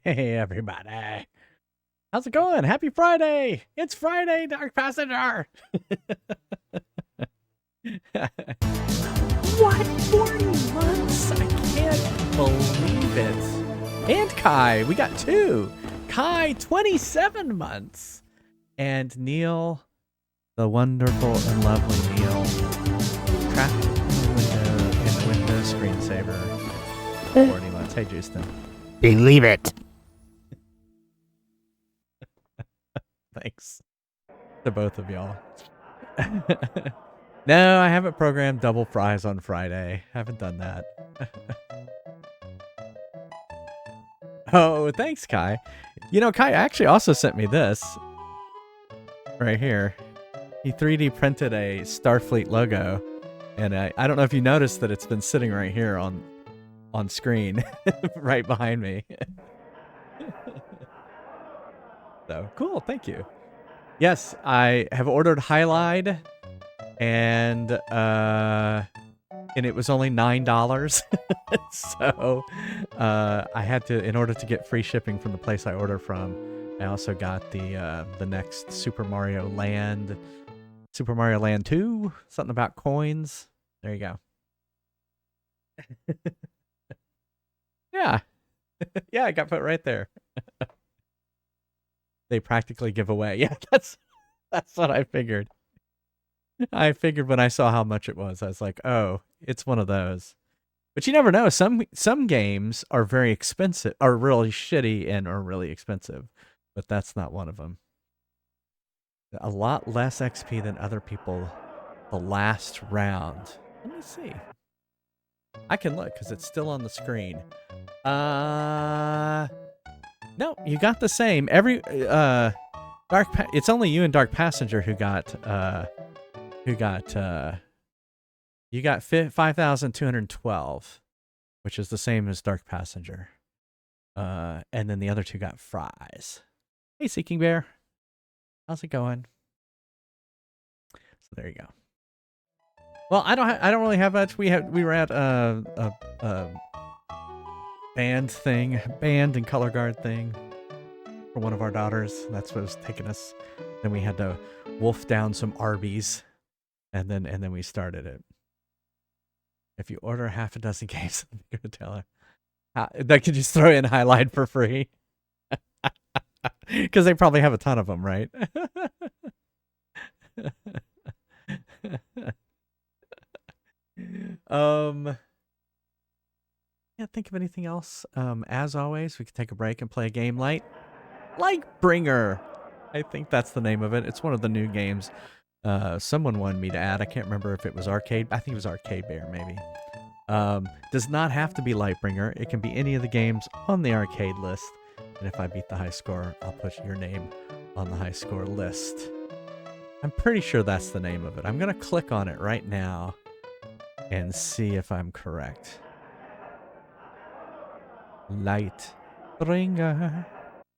Hey, everybody. How's it going? Happy Friday. It's Friday, Dark Passenger. What? 40 months? I can't believe it. And Kai, we got two. Kai, 27 months. And Neil, the wonderful and lovely Neil, trapped in the window screensaver. 40 months. Hey, Justin. Believe it. Thanks to both of y'all. No, I haven't programmed double fries on Friday. Haven't done that. Oh, thanks, Kai. You know, Kai actually also sent me this right here. He 3D printed a Starfleet logo, and I don't know if you noticed that it's been sitting right here on screen, right behind me. So cool, thank you. Yes, I have ordered Highlight, and it was only $9. So I had to, in order to get free shipping from the place I order from, I also got the next Super Mario Land 2, something about coins. There you go. Yeah. Yeah, I got put right there. They practically give away. Yeah, that's what I figured. I figured when I saw how much it was, I was like, oh, it's one of those. But you never know. Some games are very expensive, are really shitty and are really expensive. But that's not one of them. A lot less XP than other people the last round. Let me see. I can look because it's still on the screen. No, you got the same. It's only you and Dark Passenger who got you got 5,212, which is the same as Dark Passenger. And then the other two got fries. Hey, Seeking Bear. How's it going? So there you go. Well, I don't really have much. We were at a band and color guard thing for one of our daughters. That's what was taking us. Then we had to wolf down some Arby's, and then we started it. If you order half a dozen games, I'm gonna tell her that could just throw in Highlight for free, because they probably have a ton of them, right? Can't think of anything else. As always, we could take a break and play a game like Bringer. I think that's the name of it. It's one of the new games. Someone wanted me to add. I can't remember if it was Arcade. I think it was Arcade Bear, maybe. Does not have to be Lightbringer. It can be any of the games on the arcade list. And if I beat the high score, I'll put your name on the high score list. I'm pretty sure that's the name of it. I'm going to click on it right now and see if I'm correct. Lightbringer.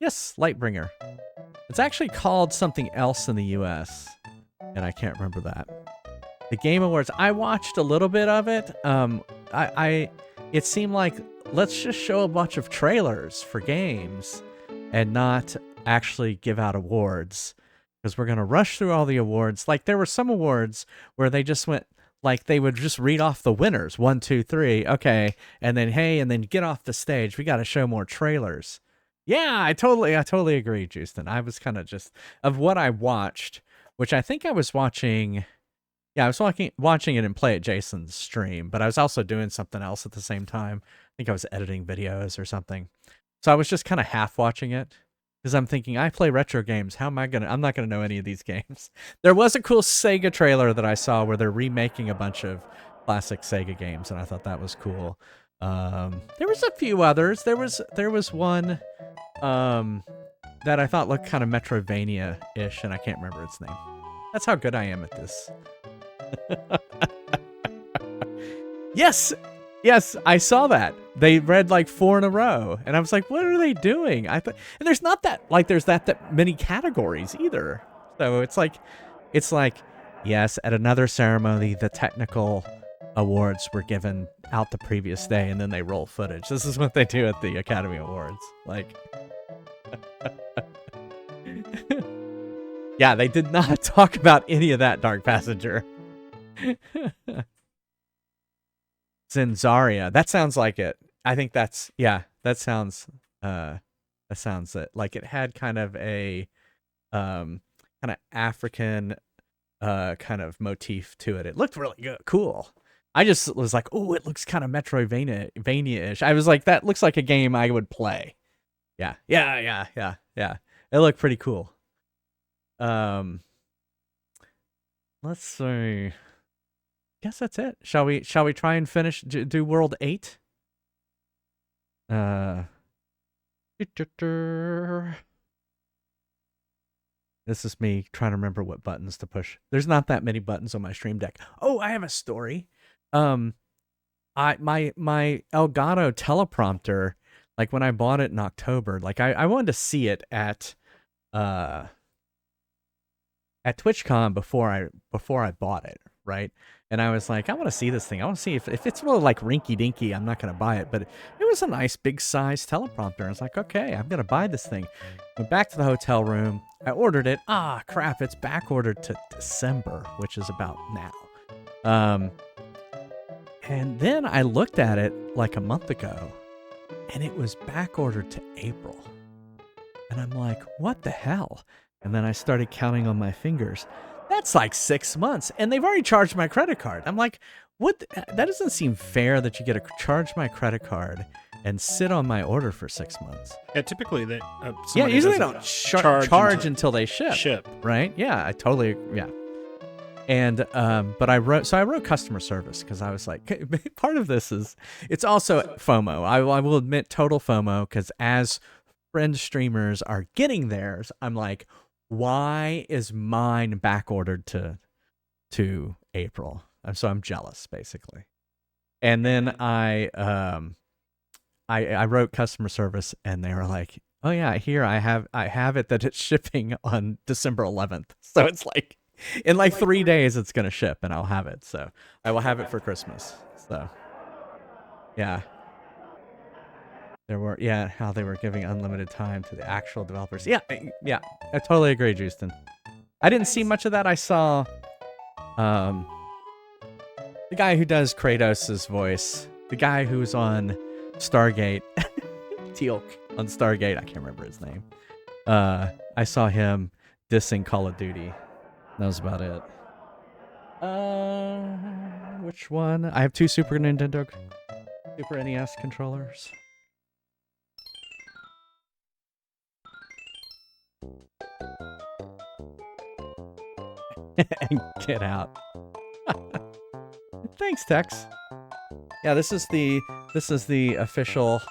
Yes, Lightbringer. It's actually called something else in the US, and I can't remember that. The Game Awards, I watched a little bit of it. It seemed like, let's just show a bunch of trailers for games and not actually give out awards, because we're going to rush through all the awards. Like, there were some awards where they just went, like, they would just read off the winners. 1, 2, 3. Okay. And then, hey, and then get off the stage. We got to show more trailers. Yeah, I totally agree, Justin. I was kind of just, of what I watched, which I think I was watching. Yeah, I was watching it and play at Jason's stream, but I was also doing something else at the same time. I think I was editing videos or something. So I was just kind of half watching it, because I'm thinking, I play retro games. I'm not going to know any of these games. There was a cool Sega trailer that I saw where they're remaking a bunch of classic Sega games, and I thought that was cool. There was a few others. There was one that I thought looked kind of Metroidvania-ish, and I can't remember its name. That's how good I am at this. Yes, I saw that. They read like 4 in a row, and I was like, what are they doing? And there's not there's that many categories either. So it's like, yes, at another ceremony, the technical awards were given out the previous day, and then they roll footage. This is what they do at the Academy Awards. Like, yeah, they did not talk about any of that, Dark Passenger. Zenzaria. That sounds like it. I think that's, yeah, that sounds it. Like it had kind of a kind of African kind of motif to it. It looked really good, cool. I just was like, oh, it looks kind of Metroidvania-ish. I was like, that looks like a game I would play. Yeah. It looked pretty cool. Let's see. Guess that's it. Shall we try and finish do World 8? This is me trying to remember what buttons to push. There's not that many buttons on my Stream Deck. Oh, I have a story. My Elgato teleprompter, like when I bought it in October, like I wanted to see it at TwitchCon before I bought it, right? And I was like, I want to see this thing. I want to see if it's really like rinky dinky, I'm not going to buy it. But it was a nice big size teleprompter. I was like, okay, I'm going to buy this thing. Went back to the hotel room. I ordered it. Ah, crap, it's back ordered to December, which is about now. And then I looked at it like a month ago, and it was back ordered to April. And I'm like, what the hell? And then I started counting on my fingers. That's like 6 months, and they've already charged my credit card. I'm like, what? That doesn't seem fair that you get to charge my credit card and sit on my order for 6 months. Yeah, typically they. Usually they don't charge until they ship. Right? Yeah, I totally. Yeah. And but I wrote customer service because I was like, part of this is it's also FOMO. I will admit total FOMO because as friend streamers are getting theirs, I'm like, why is mine back ordered to April? So I'm jealous, basically. And then I wrote customer service, and they were like, "Oh yeah, here I have it that it's shipping on December 11th." So it's like in like 3 days it's gonna ship, and I'll have it. So I will have it for Christmas. So yeah. How they were giving unlimited time to the actual developers. Yeah, I totally agree, Justin. I didn't see much of that. I saw the guy who does Kratos' voice, the guy who's on Stargate, Teal'c on Stargate, I can't remember his name. I saw him dissing Call of Duty. That was about it. Which one? I have 2 Super NES controllers. And get out. Thanks, Tex. Yeah, this is the official.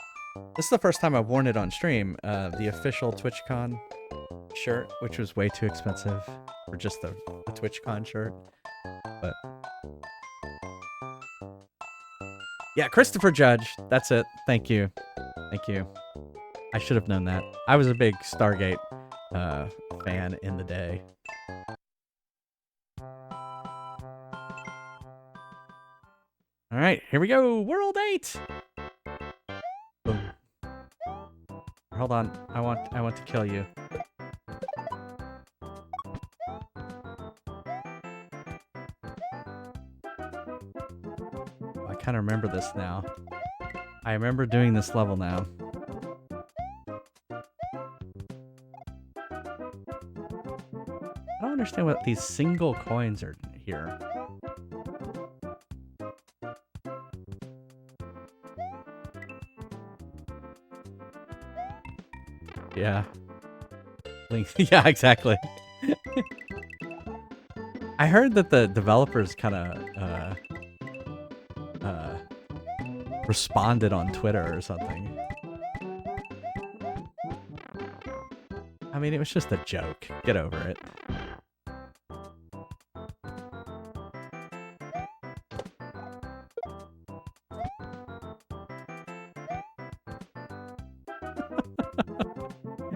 This is the first time I've worn it on stream. The official TwitchCon shirt, which was way too expensive for just the TwitchCon shirt. But yeah, Christopher Judge. That's it. Thank you. I should have known that. I was a big Stargate fan in the day. All right, here we go. World 8. Boom. Hold on. I want to kill you. I kind of remember this now. I remember doing this level now. I don't understand what these single coins are here. Yeah. Yeah, exactly. I heard that the developers kind of responded on Twitter or something. I mean, it was just a joke. Get over it.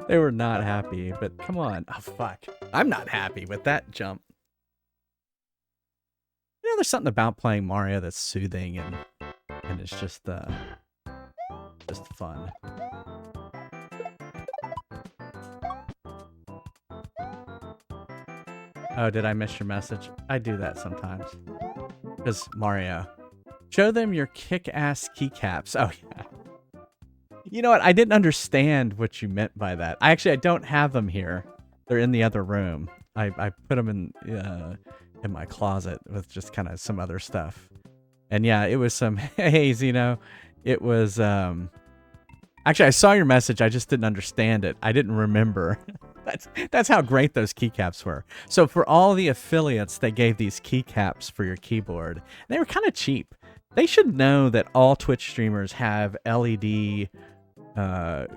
They were not happy, but come on. Oh, fuck. I'm not happy with that jump. You know, there's something about playing Mario that's soothing and it's just fun. Oh, did I miss your message? I do that sometimes. Because Mario. Show them your kick-ass keycaps. Oh, yeah. You know what? I didn't understand what you meant by that. I don't have them here. They're in the other room. I put them in my closet with just kind of some other stuff. And yeah, it was some haze, you know. It was actually, I saw your message. I just didn't understand it. I didn't remember. That's how great those keycaps were. So for all the affiliates, they gave these keycaps for your keyboard. They were kind of cheap. They should know that all Twitch streamers have LED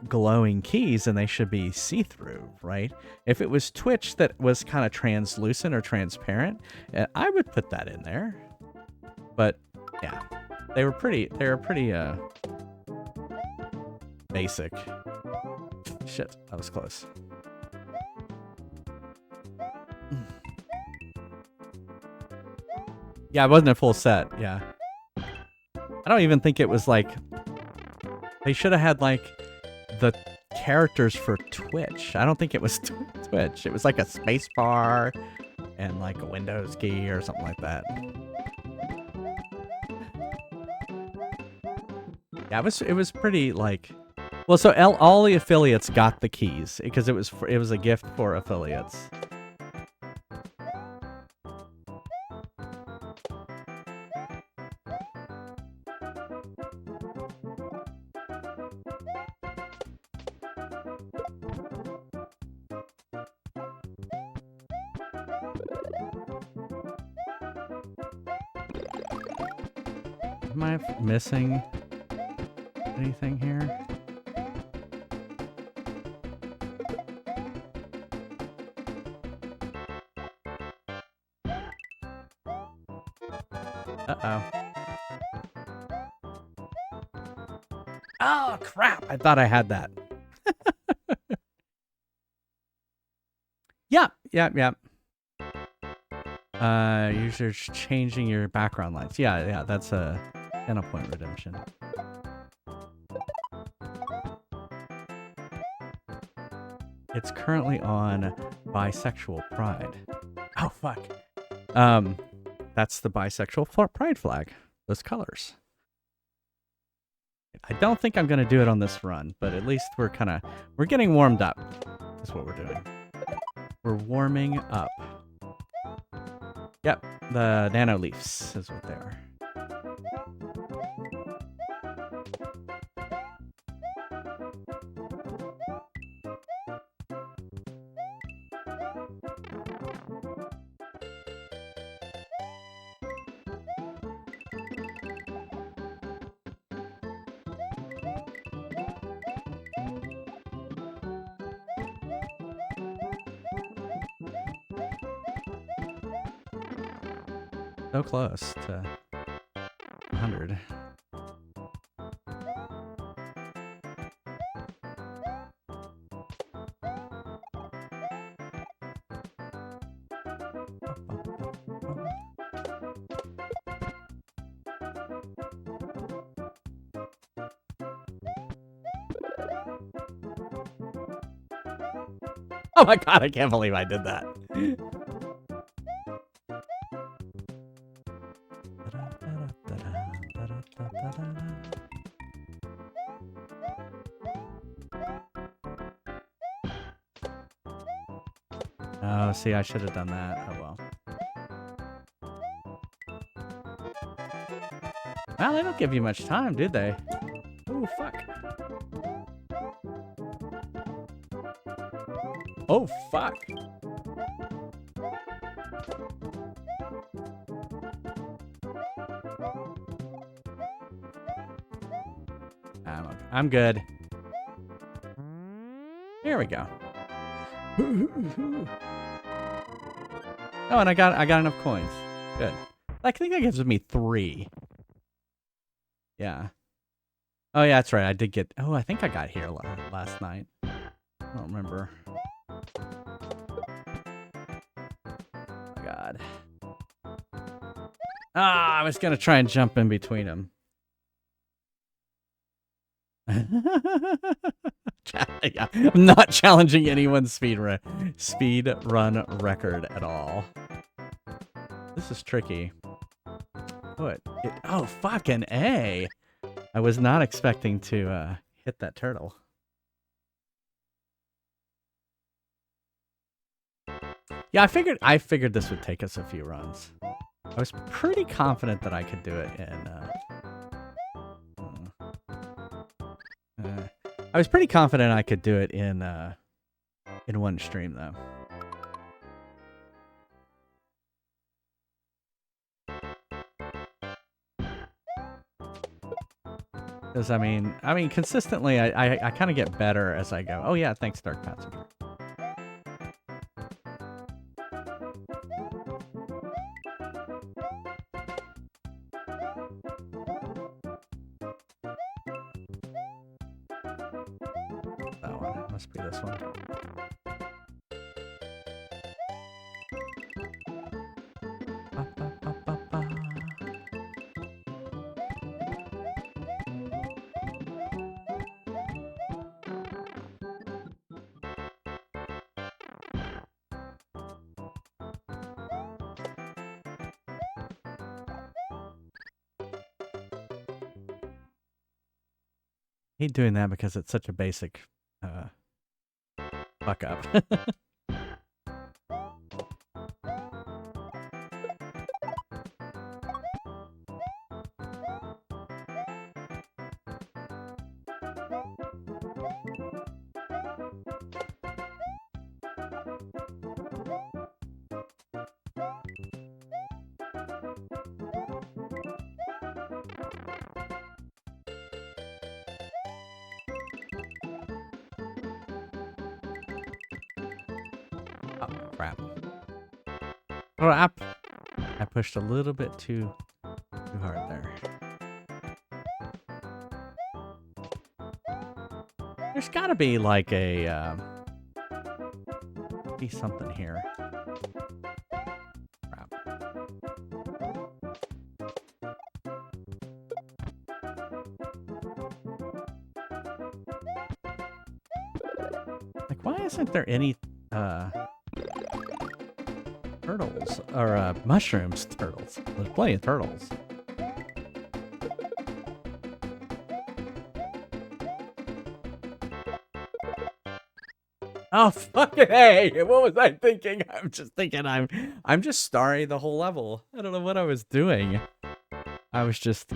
glowing keys and they should be see-through, right? If it was Twitch that was kind of translucent or transparent, I would put that in there. But yeah, they were pretty basic. Shit, that was close. Yeah, it wasn't a full set, yeah. I don't even think it was like... They should have had, like, the characters for Twitch. I don't think it was Twitch. It was like a space bar and, like, a Windows key or something like that. Yeah, it was pretty, like... Well, so all the affiliates got the keys because it was a gift for affiliates. Am I missing anything here? Uh-oh. Oh, crap! I thought I had that. Yeah. You're changing your background lights. Yeah, that's a point redemption. It's currently on Bisexual Pride. Oh, fuck. That's the Bisexual Pride flag. Those colors. I don't think I'm going to do it on this run, but at least we're getting warmed up. That's what we're doing. We're warming up. Yep, the nano leaves is what they are. So close to 100. Oh my god, I can't believe I did that. Oh, see, I should have done that. Oh, well. Well, they don't give you much time, did they? Oh, fuck. Oh, fuck. I'm good. Here we go. Oh, and I got enough coins. Good. I think that gives me 3. Yeah. Oh, yeah, that's right. I did get... Oh, I think I got here last night. I don't remember. Oh, God. Ah, I was going to try and jump in between them. Yeah, I'm not challenging anyone's speed run record at all. This is tricky. Oh, fucking A. I was not expecting to hit that turtle. Yeah, I figured this would take us a few runs. I was pretty confident that I could do it in I was pretty confident I could do it in one stream though. Because I mean, consistently, I kind of get better as I go. Oh yeah, thanks, Dark Passenger. That one must be this one. I hate doing that because it's such a basic fuck up. Crap. I pushed a little bit too hard there. There's gotta be like a be something here. Crap. Like, why isn't there any turtles or mushrooms? Turtles. There's plenty of turtles. Oh fucking hey! What was I thinking? I'm just thinking I'm just starry the whole level. I don't know what I was doing. I was just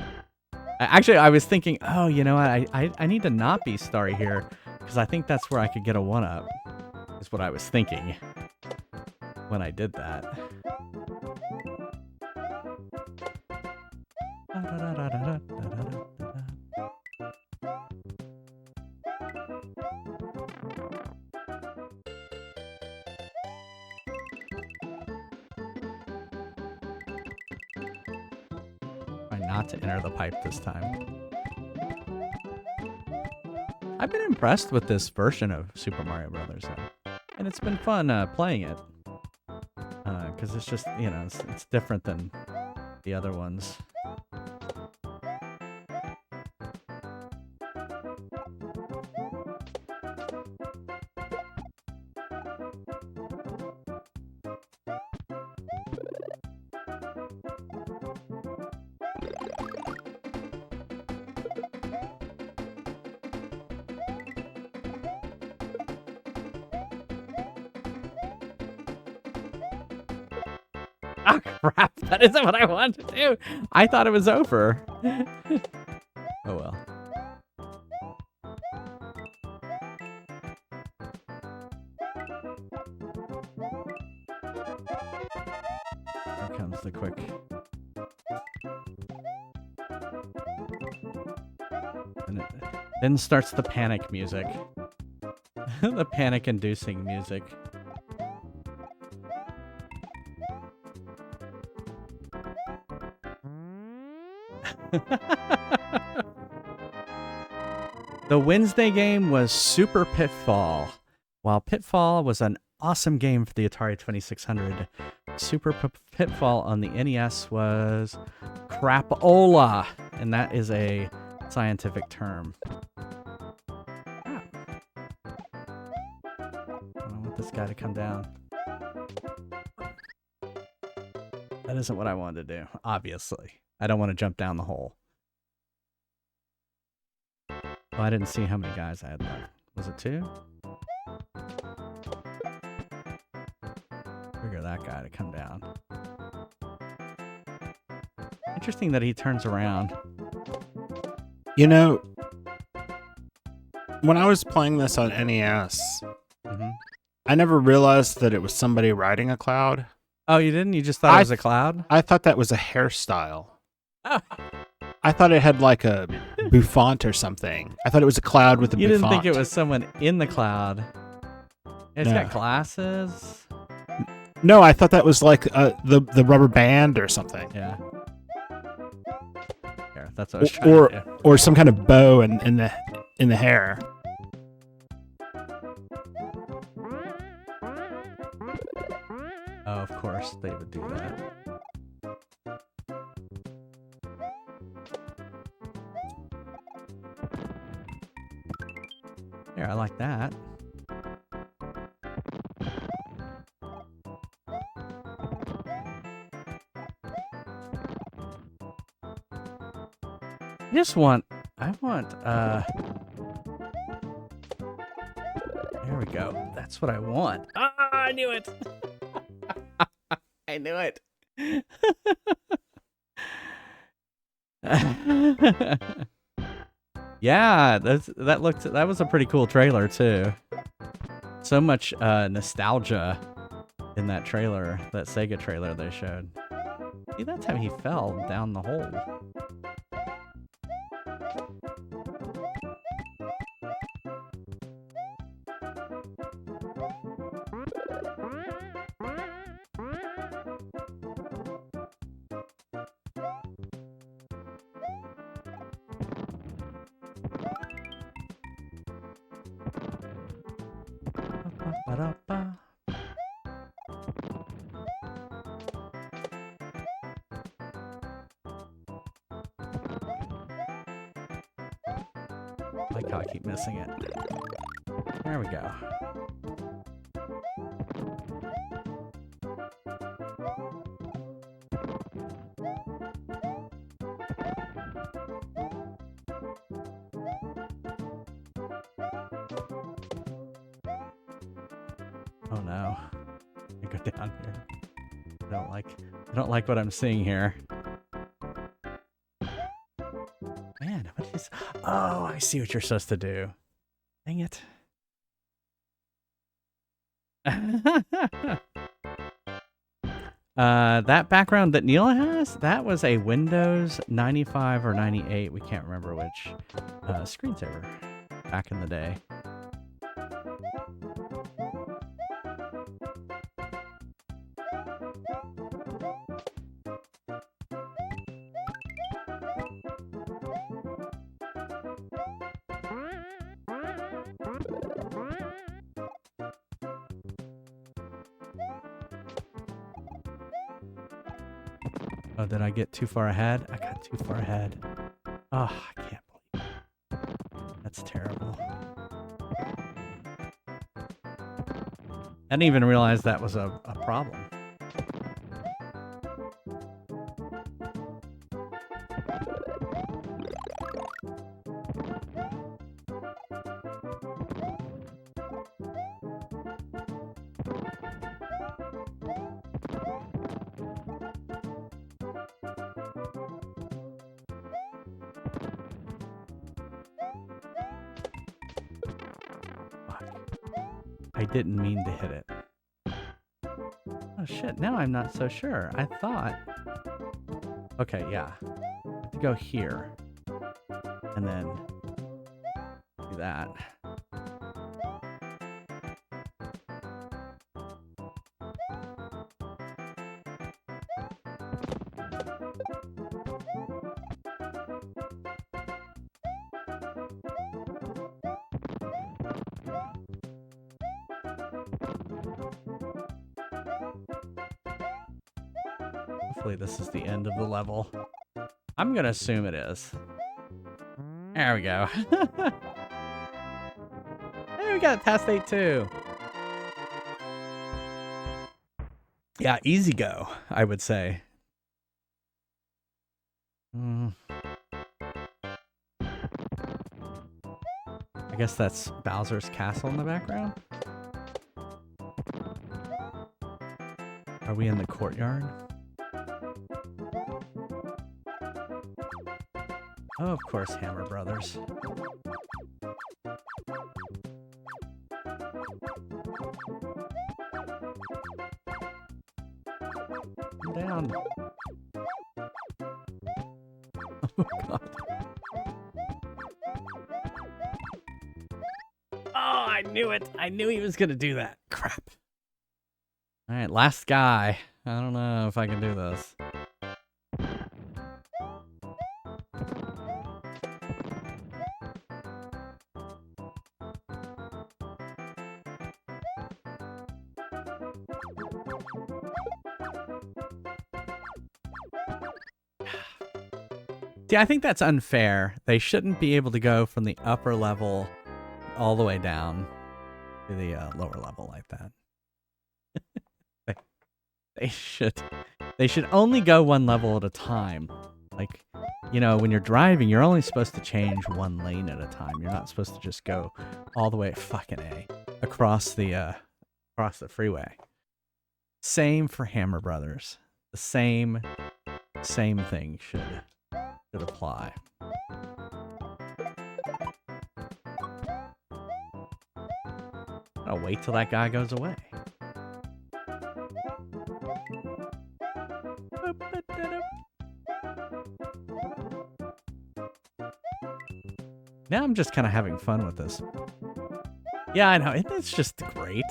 actually I was thinking, oh, you know what? I need to not be starry here because I think that's where I could get a 1-up. Is what I was thinking when I did that. Try not to enter the pipe this time. I've been impressed with this version of Super Mario Brothers, though. And it's been fun playing it. Because it's just, you know, it's different than the other ones. Oh crap, that isn't what I wanted to do. I thought it was over. Oh well. Here comes the quick. And then starts the panic music. The panic-inducing music. The Wednesday game was Super Pitfall. While Pitfall was an awesome game for the Atari 2600, Super Pitfall on the NES was crapola, and that is a scientific term. Ah. I want this guy to come down. That isn't what I wanted to do, obviously. I don't want to jump down the hole. Well, I didn't see how many guys I had left. Was it 2? Trigger that guy to come down. Interesting that he turns around. You know, when I was playing this on NES, I never realized that it was somebody riding a cloud. Oh, you didn't? You just thought it was a cloud? I thought that was a hairstyle. Oh. I thought it had like a bouffant or something. I thought it was a cloud with a bouffant. You didn't think it was someone in the cloud? It's got glasses? No, I thought that was like the rubber band or something. Yeah. Here, that's what I was trying to do. Or some kind of bow in the hair. Oh, of course they would do that. Here, I like that. I want, there we go. That's what I want. Ah, I knew it. I knew it. Yeah, that was a pretty cool trailer too. So much nostalgia in that trailer, that Sega trailer they showed. See, that's how he fell down the hole. Ba-da-ba. I like how I keep missing it. There we go. Oh no. I go down here. I don't like what I'm seeing here. Man, what is... Oh, I see what you're supposed to do. Dang it. That background that Neil has, that was a Windows 95 or 98, we can't remember which, screensaver back in the day. Oh, did I get too far ahead? I got too far ahead. Oh, I can't believe it. That's terrible. I didn't even realize that was a problem. I didn't mean to hit it. Oh shit, now I'm not so sure. I thought... Okay, yeah. I have to go here. And then... do that. Hopefully this is the end of the level. I'm gonna assume it is. There we go. Hey, we got past 8 too. Yeah, easy go, I would say. I guess that's Bowser's castle in the background. Are we in the courtyard? Oh, of course, Hammer Brothers. I'm down. Oh, God. Oh, I knew it. I knew he was going to do that. Crap. All right, last guy. I don't know if I can do this. See, I think that's unfair. They shouldn't be able to go from the upper level all the way down to the lower level like that. They should only go one level at a time. Like, you know, when you're driving, you're only supposed to change one lane at a time. You're not supposed to just go all the way fucking A across the freeway. Same for Hammer Brothers. The same thing should apply. I'll wait till that guy goes away. Now I'm just kind of having fun with this. Yeah, I know. It's just great.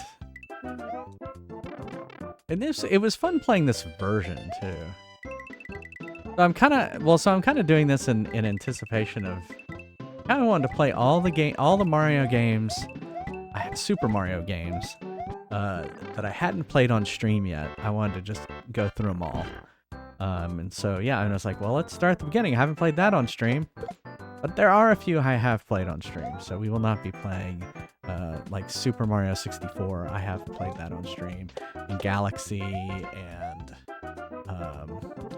And it was fun playing this version too. So I'm kind of doing this in anticipation of. I kind of wanted to play all the Mario games. I had Super Mario games that I hadn't played on stream yet. I wanted to just go through them all. And so yeah, and I was like, well, let's start at the beginning. I haven't played that on stream, but there are a few I have played on stream. So we will not be playing like Super Mario 64. I have played that on stream, and Galaxy and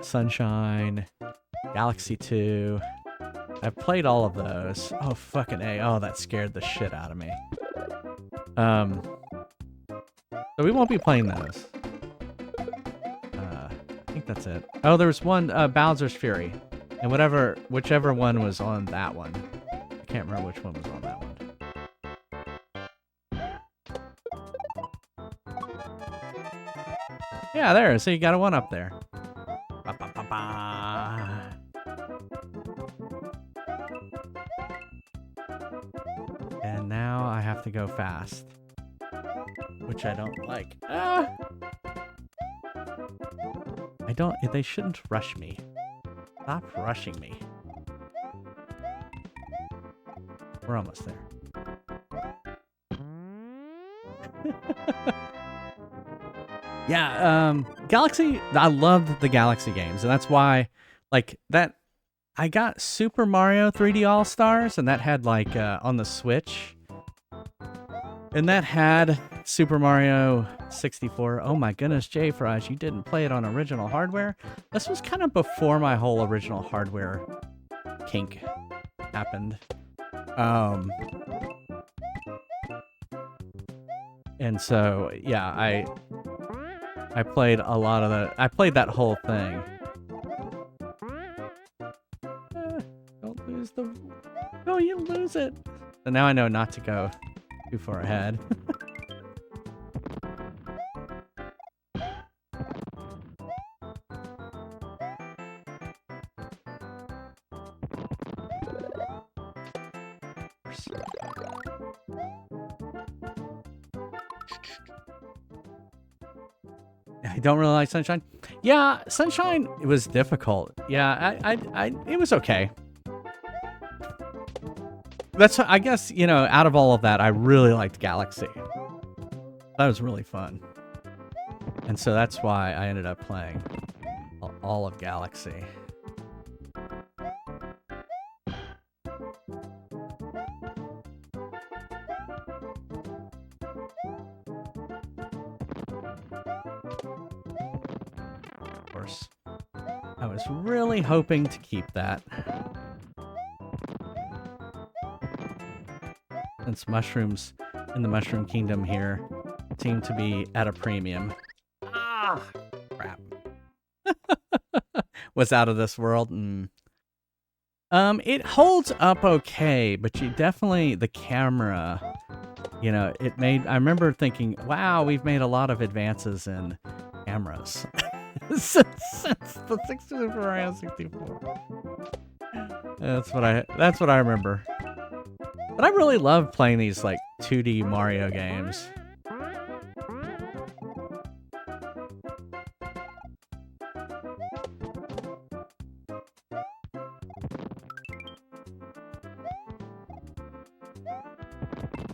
Sunshine, Galaxy 2. I've played all of those. Oh, fucking A. Oh, that scared the shit out of me. So we won't be playing those. I think that's it. Oh, there was one, Bowser's Fury. And whichever one was on that one. I can't remember which one was on that one. Yeah, there. So you got a one up there. Ba, ba, ba, ba. And now I have to go fast, which I don't like. Ah! They shouldn't rush me. Stop rushing me. We're almost there. Yeah, Galaxy, I loved the Galaxy games, and that's why, like, that, I got Super Mario 3D All-Stars, and that had, like, on the Switch, and that had Super Mario 64. Oh my goodness, JFries, you didn't play it on original hardware? This was kind of before my whole original hardware kink happened. And so, yeah, I played a lot of I played that whole thing. Don't lose the... No, you lose it. So now I know not to go too far ahead. I don't really like Sunshine. Yeah, Sunshine, it was difficult. Yeah, it was okay. That's, I guess, you know, out of all of that, I really liked Galaxy. That was really fun. And so that's why I ended up playing all of Galaxy. Of course, I was really hoping to keep that. Since mushrooms in the Mushroom Kingdom here seem to be at a premium. Ah, crap. Was out of this world. It holds up okay, but you definitely, the camera, you know, I remember thinking, wow, we've made a lot of advances in cameras since the Super Mario 64. That's what I remember. But I really love playing these like 2D Mario games.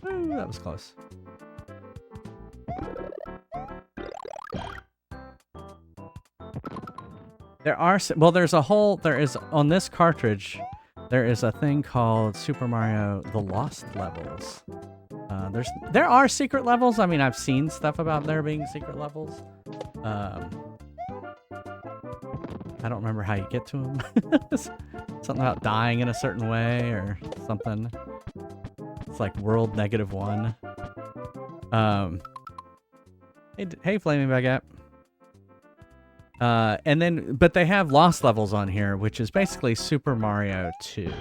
Ooh, that was close. There is on this cartridge, there is a thing called Super Mario The Lost Levels. There are secret levels. I mean, I've seen stuff about there being secret levels. I don't remember how you get to them. Something about dying in a certain way or something. It's like world -1. Hey, Flaming Baguette. But they have lost levels on here, which is basically Super Mario 2,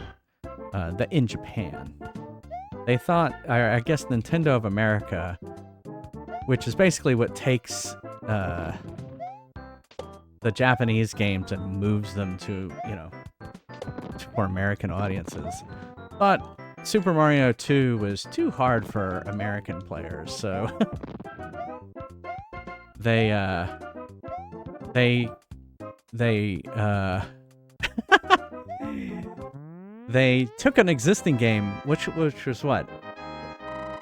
in Japan. They thought, I guess Nintendo of America, which is basically what takes the Japanese games and moves them to, you know, to more American audiences. Thought Super Mario 2 was too hard for American players, so they they took an existing game, which was what?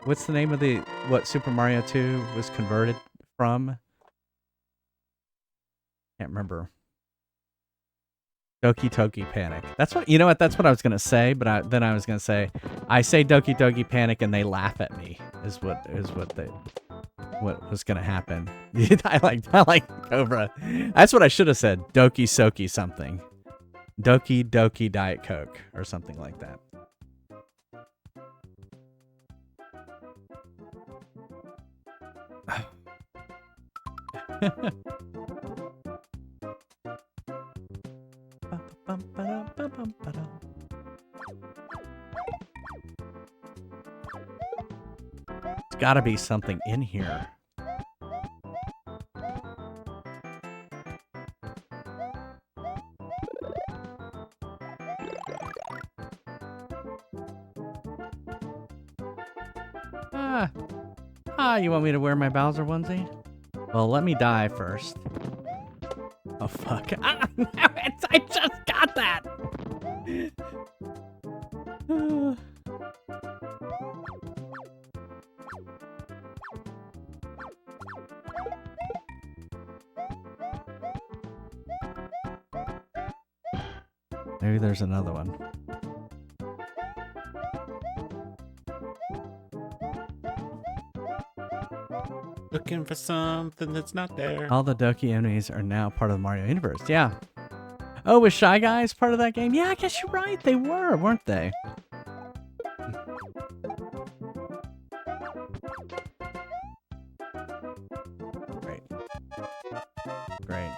What's the name of what Super Mario 2 was converted from? Can't remember. Doki Doki Panic. That's what, you know what? That's what I was gonna say, but then I was gonna say, I say Doki Doki Panic and they laugh at me. What was gonna happen? I like Cobra. That's what I should have said. Doki Soki something. Doki Doki Diet Coke or something like that. There's gotta be something in here. You want me to wear my Bowser onesie? Well, let me die first. Oh, fuck. I just got that! Maybe there's another one. Looking for something that's not there. All the Doki enemies are now part of the Mario universe. Yeah. Oh, was Shy Guys part of that game? Yeah, I guess you're right. They were, weren't they? Great. Great.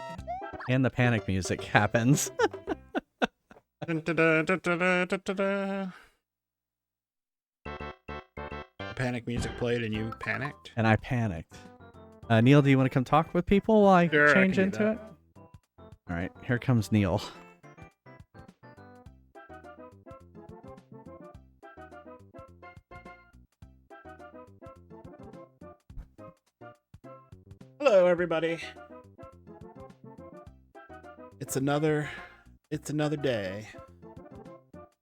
And the panic music happens. The panic music played and you panicked? And I panicked. Neil, do you want to come talk with people while I change into it? All right, here comes Neil. Hello, everybody. It's another day.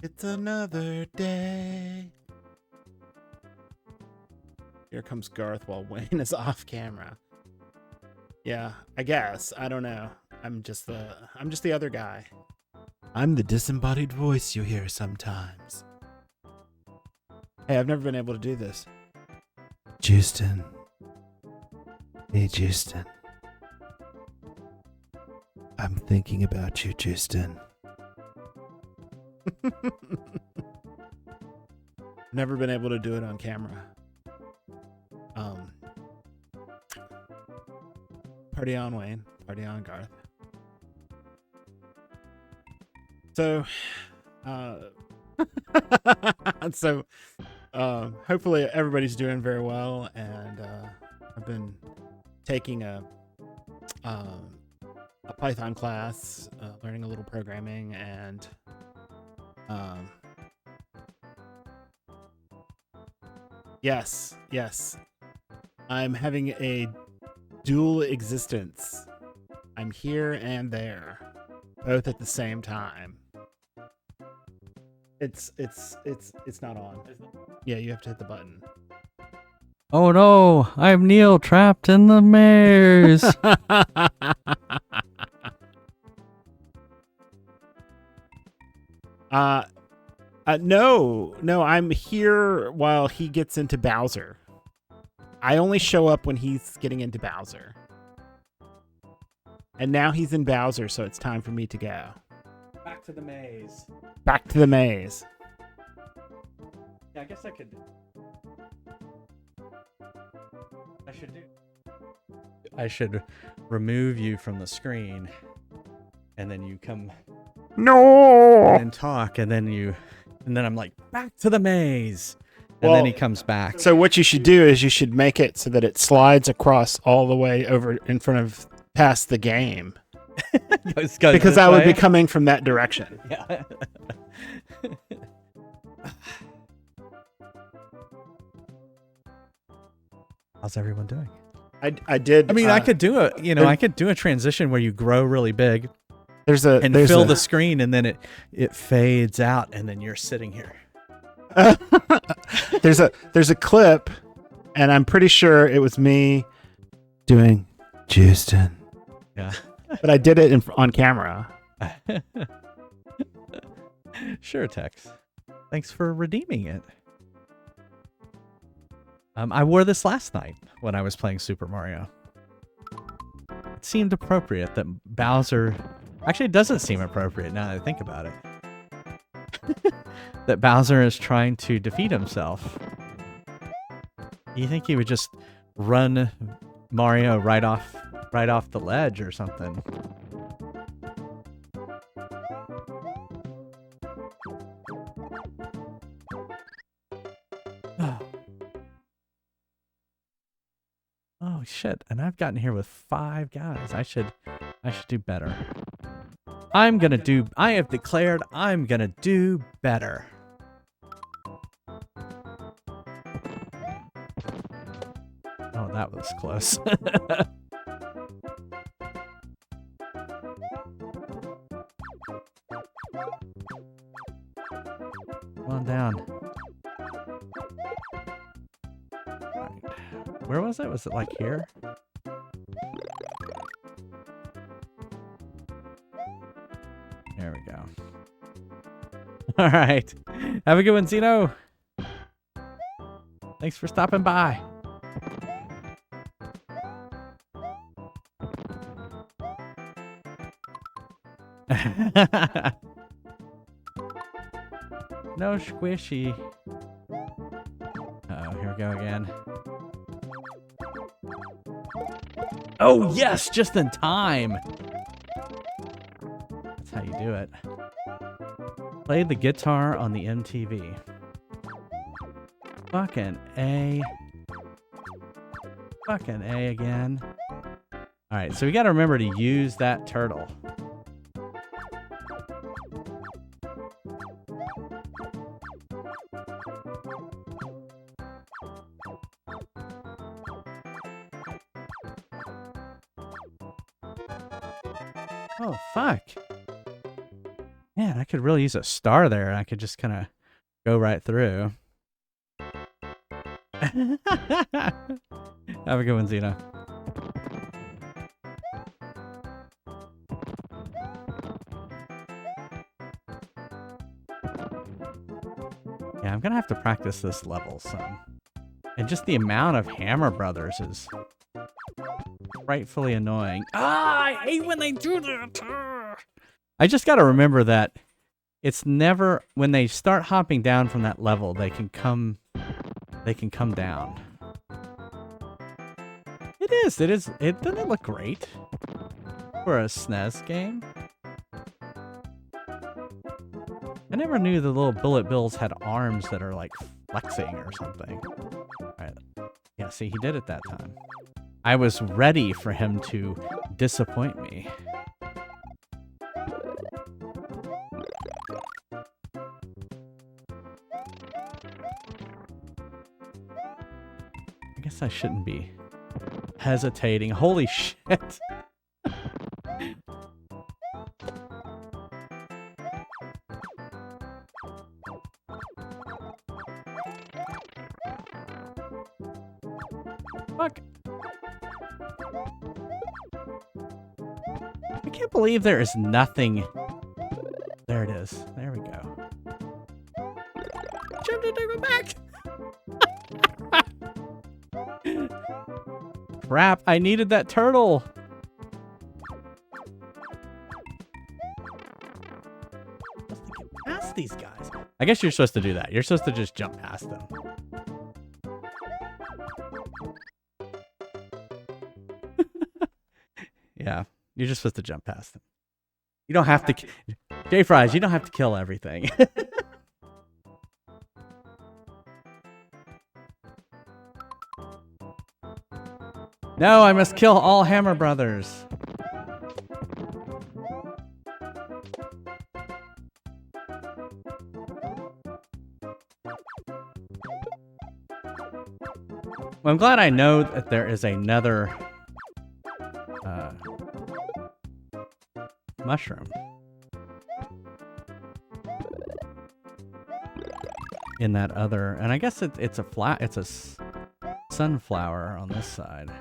It's another day. Here comes Garth while Wayne is off camera. Yeah, I guess. I don't know. I'm just the other guy. I'm the disembodied voice you hear sometimes. Hey, I've never been able to do this. Justin. Hey, Justin. I'm thinking about you, Justin. Never been able to do it on camera. Party on, Wayne. Party on, Garth. So, hopefully everybody's doing very well, and I've been taking a Python class, learning a little programming, and yes, I'm having a dual existence. I'm here and there, both at the same time. It's not on. Yeah, you have to hit the button. Oh no, I'm Neil trapped in the maze. No, I'm here while he gets into Bowser. I only show up when he's getting into Bowser. And now he's in Bowser, so it's time for me to go. Back to the maze. Back to the maze. Yeah, I guess I should remove you from the screen, and then you come and talk, and then I'm like, back to the maze, and then he comes back. So what you should do is you should make it so that it slides across all the way over in front of past the game. Because I would be coming from that direction. Yeah. How's everyone doing? I did. I mean, I could do a transition where you grow really big. Fill the screen, and then it fades out, and then you're sitting here. There's a clip, and I'm pretty sure it was me doing Justin. Yeah. But I did it on camera. Sure, Tex. Thanks for redeeming it. I wore this last night when I was playing Super Mario. It seemed appropriate that Bowser... Actually, it doesn't seem appropriate now that I think about it. That Bowser is trying to defeat himself. You think he would just run Mario right off the ledge or something? Oh shit! And I've gotten here with 5 guys. I should do better. I have declared I'm gonna do better. Oh, that was close. Come on down. Right. Where was it? Was it like here? There we go. All right. Have a good one, Zeno. Thanks for stopping by. No squishy. Uh-oh, here we go again. Oh, yes, just in time. That's how you do it. Play the guitar on the MTV. Fucking A. Fucking A again. All right, so we got to remember to use that turtle. Oh, fuck. Man, I could really use a star there. I could just kind of go right through. Have a good one, Zeno. I'm gonna have to practice this level some. And just the amount of Hammer Brothers is frightfully annoying. Ah, I hate when they do that. I just gotta remember that it's never when they start hopping down from that level, they can come down. It is. It doesn't look great for a SNES game. I never knew the little bullet bills had arms that are like flexing or something. All right. Yeah, see, he did it that time. I was ready for him to disappoint me. I guess I shouldn't be hesitating. Holy shit. Fuck. I can't believe there is nothing. There it is. There we go. Jumped it to go back. Crap, I needed that turtle. Supposed to get past these guys. I guess you're supposed to do that. You're supposed to just jump past them. Yeah, you're just supposed to jump past them. You don't have to. JFries, you don't have to kill everything. No, I must kill all Hammer Brothers. Well, I'm glad I know that there is another mushroom in that other, and I guess it's a sunflower on this side.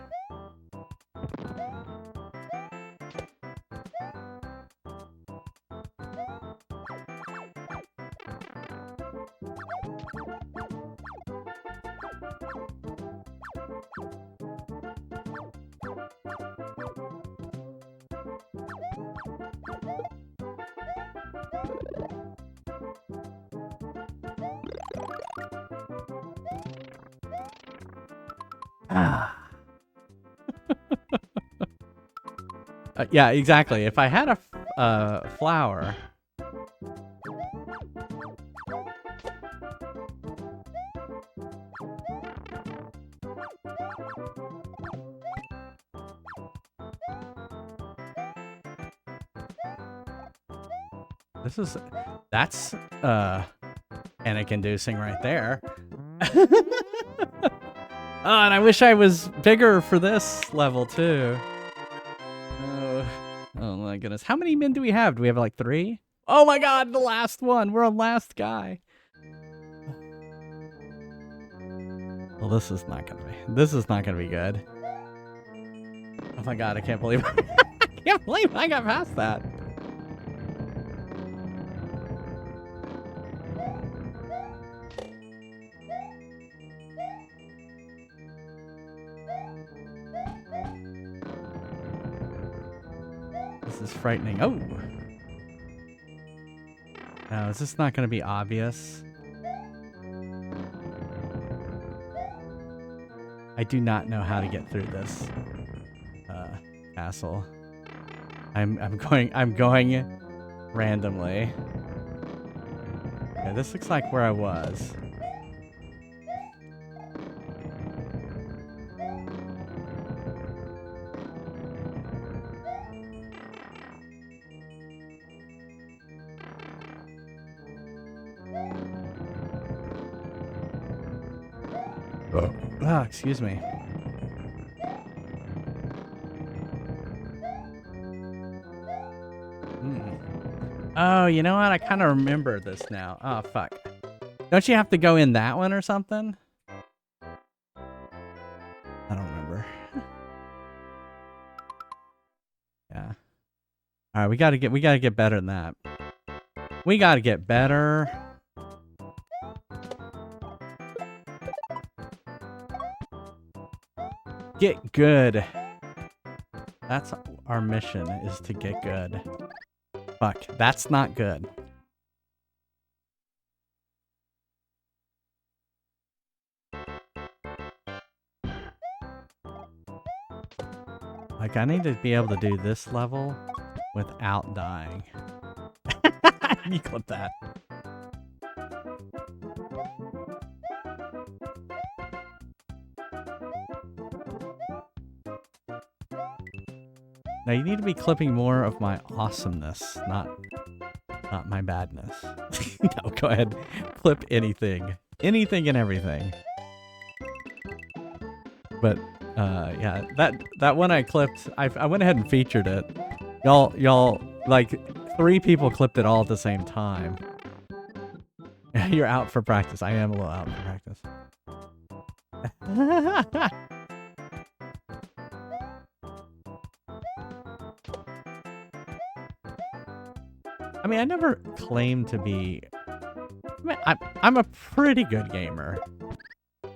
Yeah, exactly. If I had a flower. That's panic-inducing right there. Oh, and I wish I was bigger for this level too. Oh my goodness. How many men do we have? Do we have like 3? Oh my god, the last one. We're on last guy. Well, this is not gonna be good. Oh my god, I can't believe I got past that. This is frightening. Oh! Now, is this not going to be obvious? I do not know how to get through this castle. I'm going randomly. Okay, this looks like where I was. Ah, excuse me. Oh, you know what? I kind of remember this now. Oh, fuck. Don't you have to go in that one or something? I don't remember. Yeah. All right, we gotta get better than that. We gotta get better. Get good. That's our mission, is to get good. Fuck, that's not good. Like, I need to be able to do this level without dying. You clip that. Now you need to be clipping more of my awesomeness, not my badness. No, go ahead. Clip anything. Anything and everything. But yeah, that one I clipped, I went ahead and featured it. Y'all like 3 people clipped it all at the same time. You're out for practice. I am a little out for practice. I mean, I never claimed to be... I mean, I'm a pretty good gamer.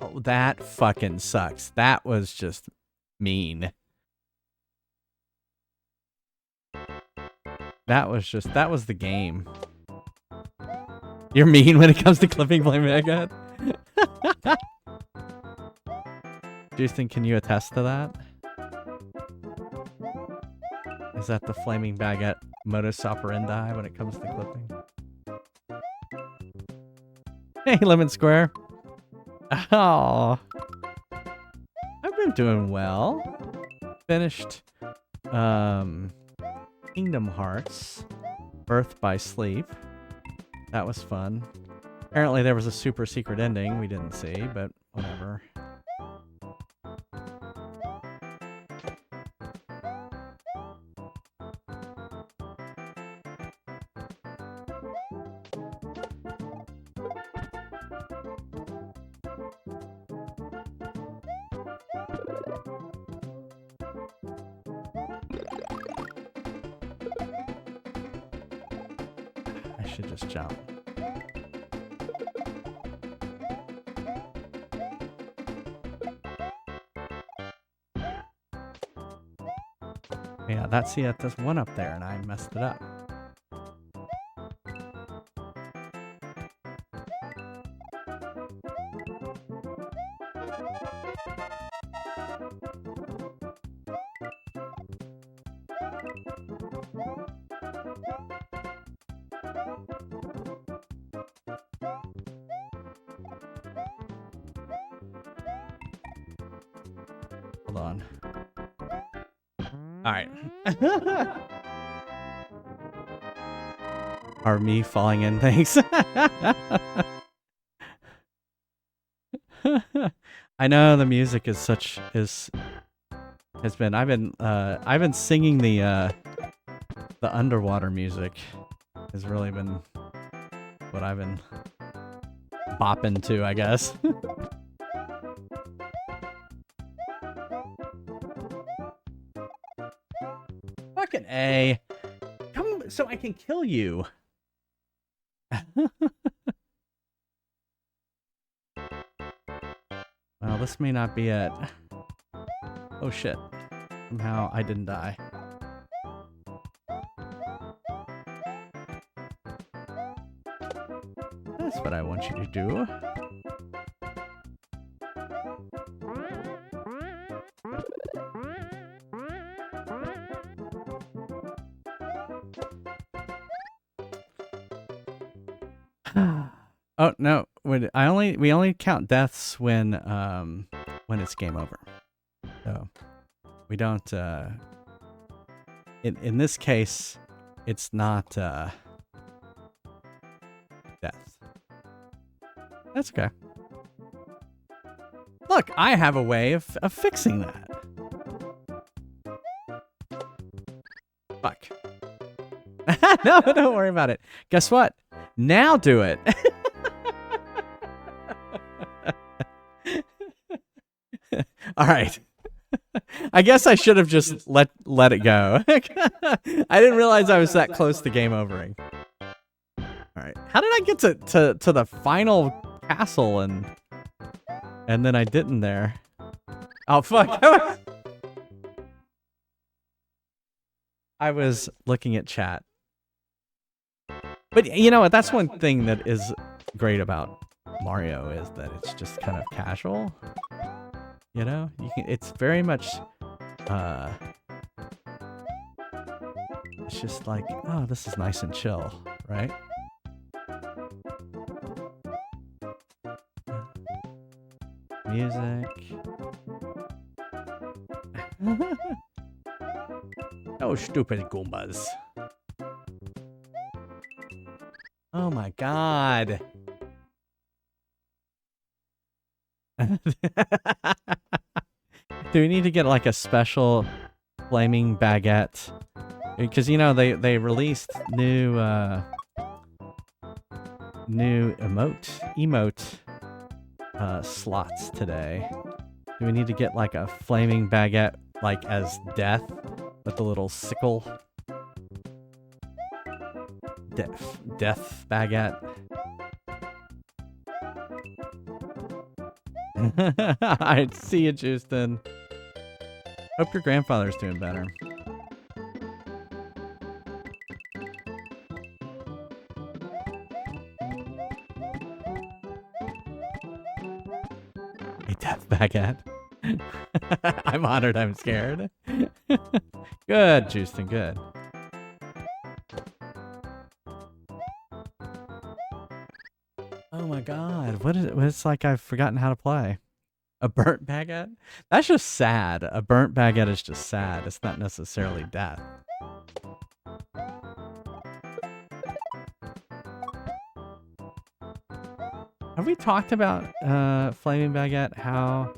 Oh, that fucking sucks. That was just mean. That was the game. You're mean when it comes to clipping Flame Baguette? Justin, can you attest to that? Is that the Flaming Baguette modus operandi when it comes to clipping? Hey, Lemon Square. Oh, I've been doing well. Finished Kingdom Hearts Birth by Sleep. That was fun. Apparently there was a super secret ending we didn't see, but whatever. I should just jump. Yeah, that's there's one up there and I messed it up. Hold on. Alright. Are me falling in things? I know the music is I've been singing the underwater music. Has really been what I've been bopping to, I guess. Fucking A. Come so I can kill you. Well, this may not be it. Oh shit. Somehow I didn't die. That's what I want you to do. Oh no! We only count deaths when it's game over. So we don't. In this case, it's not death. That's okay. Look, I have a way of fixing that. Fuck. No, don't worry about it. Guess what? Now do it. All right. I guess I should have just let it go. I didn't realize I was that close to game overing. All right. How did I get to the final castle and then I didn't there? Oh, fuck. I was looking at chat. But you know what? That's one thing that is great about Mario is that it's just kind of casual. You know? It's very much... it's just like, oh, this is nice and chill, right? Music. Oh, stupid Goombas. Oh my god. Do we need to get like a special flaming baguette? Because you know they released new emote slots today. Do we need to get like a flaming baguette like as death with the little sickle? Death baguette. I see you, Justin. Hope your grandfather's doing better. A death baguette. I'm honored, I'm scared. Good, Justin, good. Oh my god, what is it? It's like I've forgotten how to play. A burnt baguette? That's just sad. A burnt baguette is just sad. It's not necessarily death. Have we talked about Flaming Baguette? How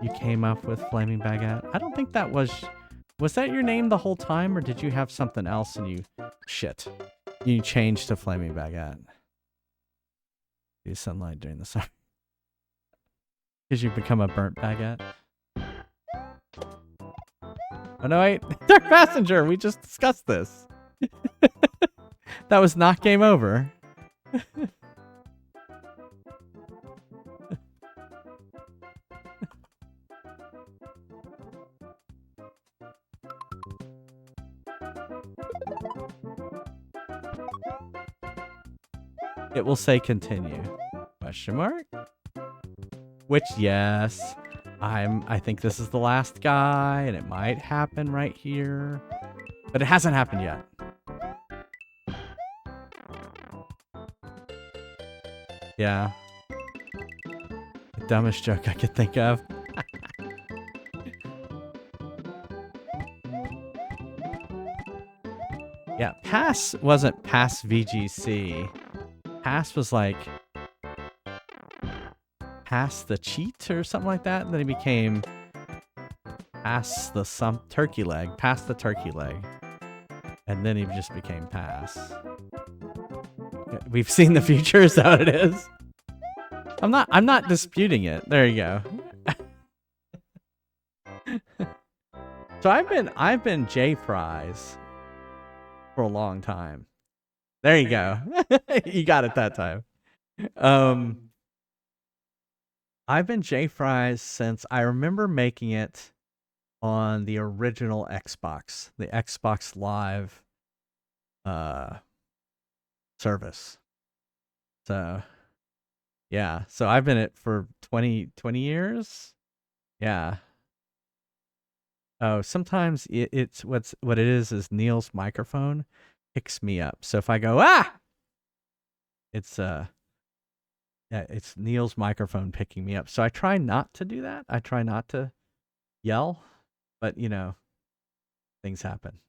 you came up with Flaming Baguette? I don't think that was... Was that your name the whole time, or did you have something else and you... Shit. You changed to Flaming Baguette. Use sunlight during the summer. Because you become a burnt baguette. Oh no, wait. Dark Passenger! We just discussed this. That was not game over. It will say continue. Question mark? Which, yes. I think this is the last guy, and it might happen right here. But it hasn't happened yet. Yeah. The dumbest joke I could think of. Yeah, pass wasn't pass VGC. Pass was like pass the cheat or something like that. And then it became pass the turkey leg. Pass the turkey leg. And then he just became pass. We've seen the future, is that what it is? I'm not disputing it. There you go. So I've been JFries for a long time. There you go. You got it that time. I've been JFries since I remember making it on the original Xbox, the Xbox Live service. So yeah, so I've been it for 20 years. Yeah. Oh, sometimes it's what it is Neil's microphone picks me up. So if I go it's it's Neil's microphone picking me up. So I try not to do that. I try not to yell, but you know, things happen.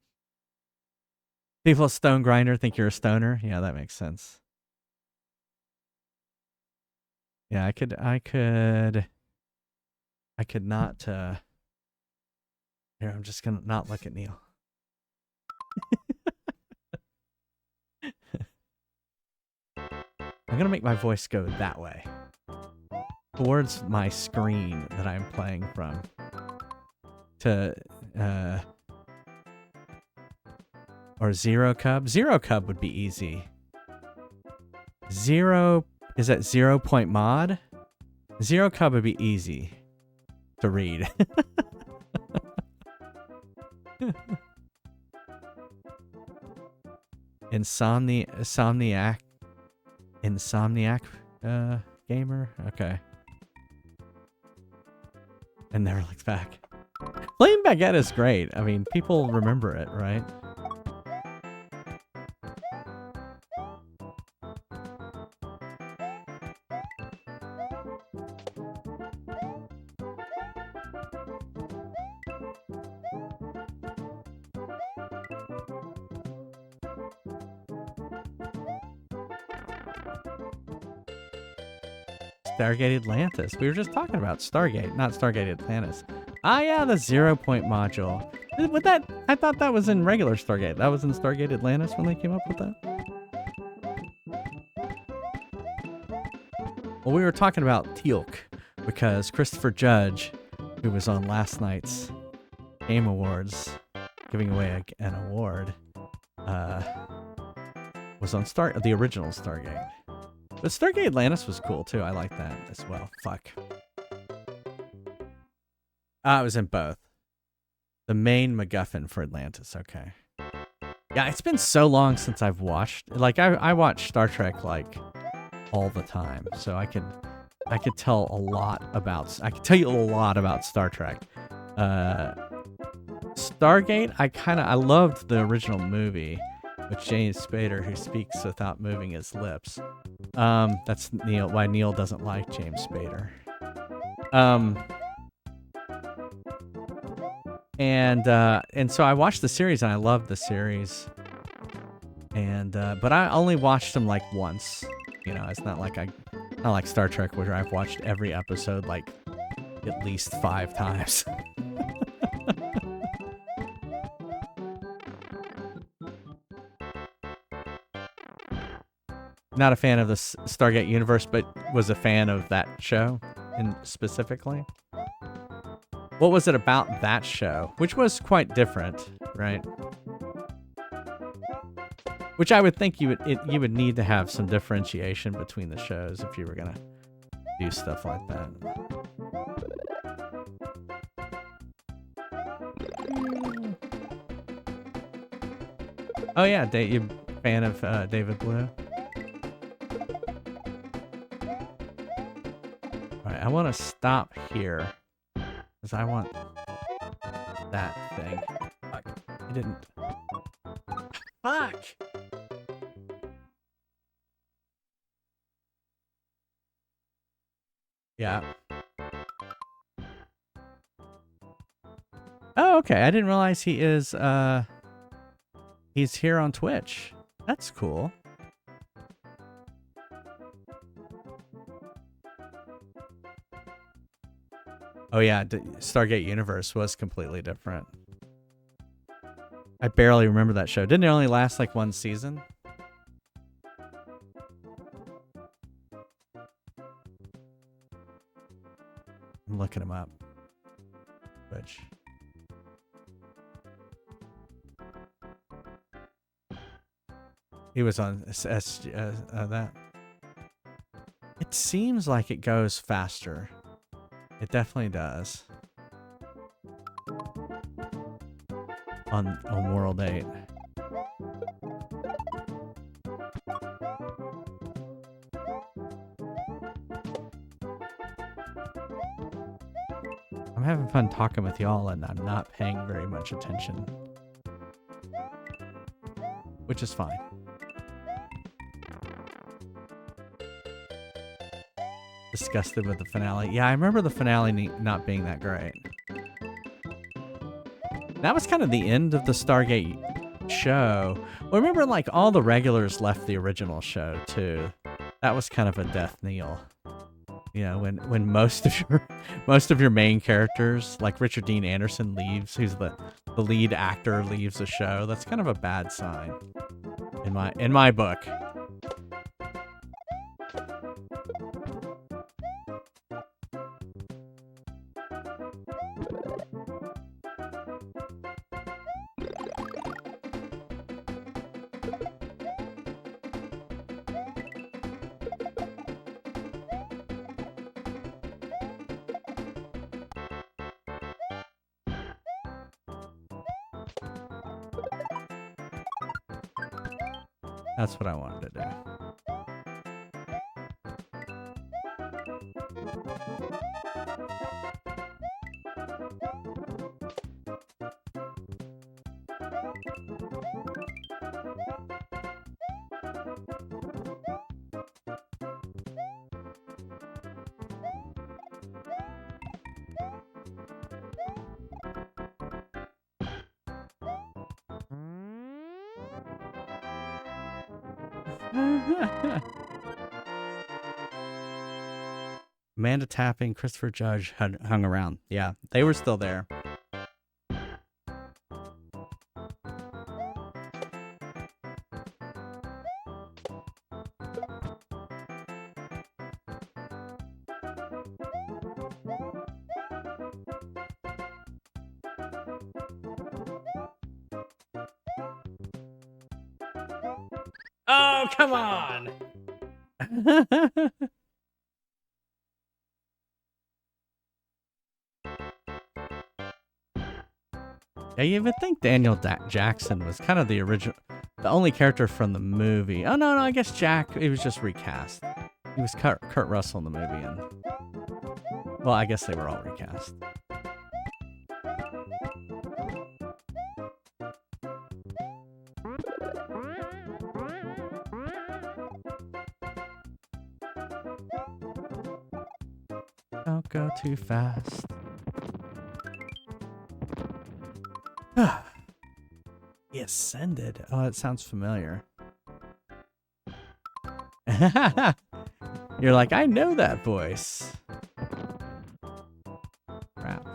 People at Stone Grinder think you're a stoner. Yeah, that makes sense. Yeah, I could not here, I'm just gonna not look at Neil. I'm gonna make my voice go that way. Towards my screen that I'm playing from. To or Zero Cub. Zero Cub would be easy. Zero is that 0 point mod? Zero Cub would be easy. to read. Insomniac gamer. Okay. And they're like back. Flame Baguette is great. I mean, people remember it, right? Stargate Atlantis. We were just talking about Stargate, not Stargate Atlantis. Ah, yeah, the 0 point module. With that, I thought that was in regular Stargate. That was in Stargate Atlantis when they came up with that. Well, we were talking about Teal'c because Christopher Judge, who was on last night's Game Awards, giving away an award, was on the original Stargate. But Stargate Atlantis was cool too. I like that as well. Fuck. I was in both. The main MacGuffin for Atlantis. Okay. Yeah, it's been so long since I've watched. Like I watch Star Trek like all the time, so I could tell you a lot about Star Trek. Stargate, I loved the original movie with James Spader, who speaks without moving his lips. That's why Neil doesn't like James Spader. And so I watched the series and I loved the series. And but I only watched them like once. You know, it's not like Star Trek where I've watched every episode like at least 5 times. Not a fan of the Stargate universe, but was a fan of that show specifically. What was it about that show? Which was quite different, right? Which I would think you would need to have some differentiation between the shows if you were gonna do stuff like that. Oh yeah, you fan of David Blue? Alright, I want to stop here because I want that thing. Fuck, I didn't. Fuck! Yeah. Oh, okay. I didn't realize he's here on Twitch. That's cool. Oh yeah, Stargate Universe was completely different. I barely remember that show. Didn't it only last like 1 season? I'm looking him up. Which? He was on that. It seems like it goes faster. It definitely does. On World 8. I'm having fun talking with y'all and I'm not paying very much attention. Which is fine. Disgusted with the finale. Yeah, I remember the finale not being that great. That was kind of the end of the Stargate show. Well, remember, like, all the regulars left the original show, too. That was kind of a death knell. You know, when most of your main characters, like Richard Dean Anderson leaves, who's the lead actor, leaves the show, that's kind of a bad sign. In my book. That's what I wanted to do. Amanda Tapping, Christopher Judge hung around. Yeah, they were still there. Oh, come on! Yeah, you would think Daniel Jackson was kind of the original, the only character from the movie. Oh, no, I guess Jack, it was just recast. He was Kurt Russell in the movie, and well, I guess they were all recast. Don't go too fast. He ascended. Oh, that sounds familiar. You're like, I know that voice. Crap.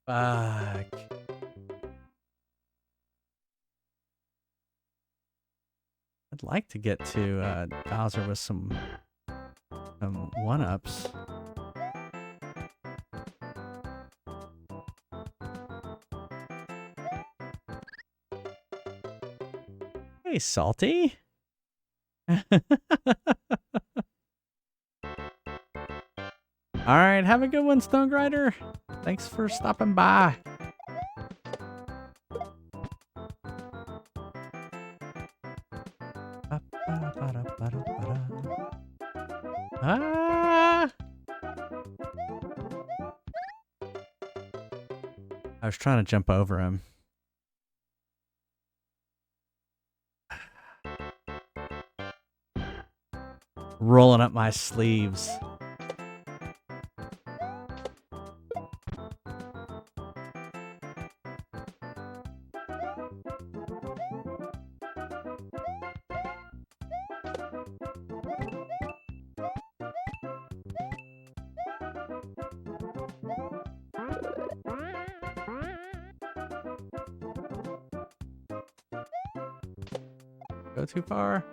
Fuck. I'd like to get to Bowser with some one-ups. Hey, Salty. All right, have a good one, Stone Grider. Thanks for stopping by. Ah! I was trying to jump over him. Rolling up my sleeves. Go too far.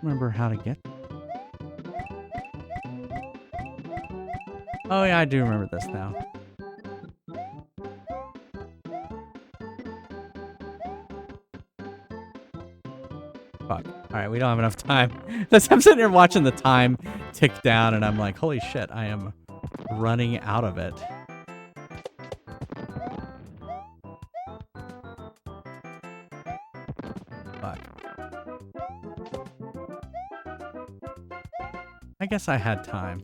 Remember how to get. Oh yeah, I do remember this now. Fuck. Alright, we don't have enough time. I'm sitting here watching the time tick down and I'm like, holy shit, I am running out of it. Fuck. I guess I had time.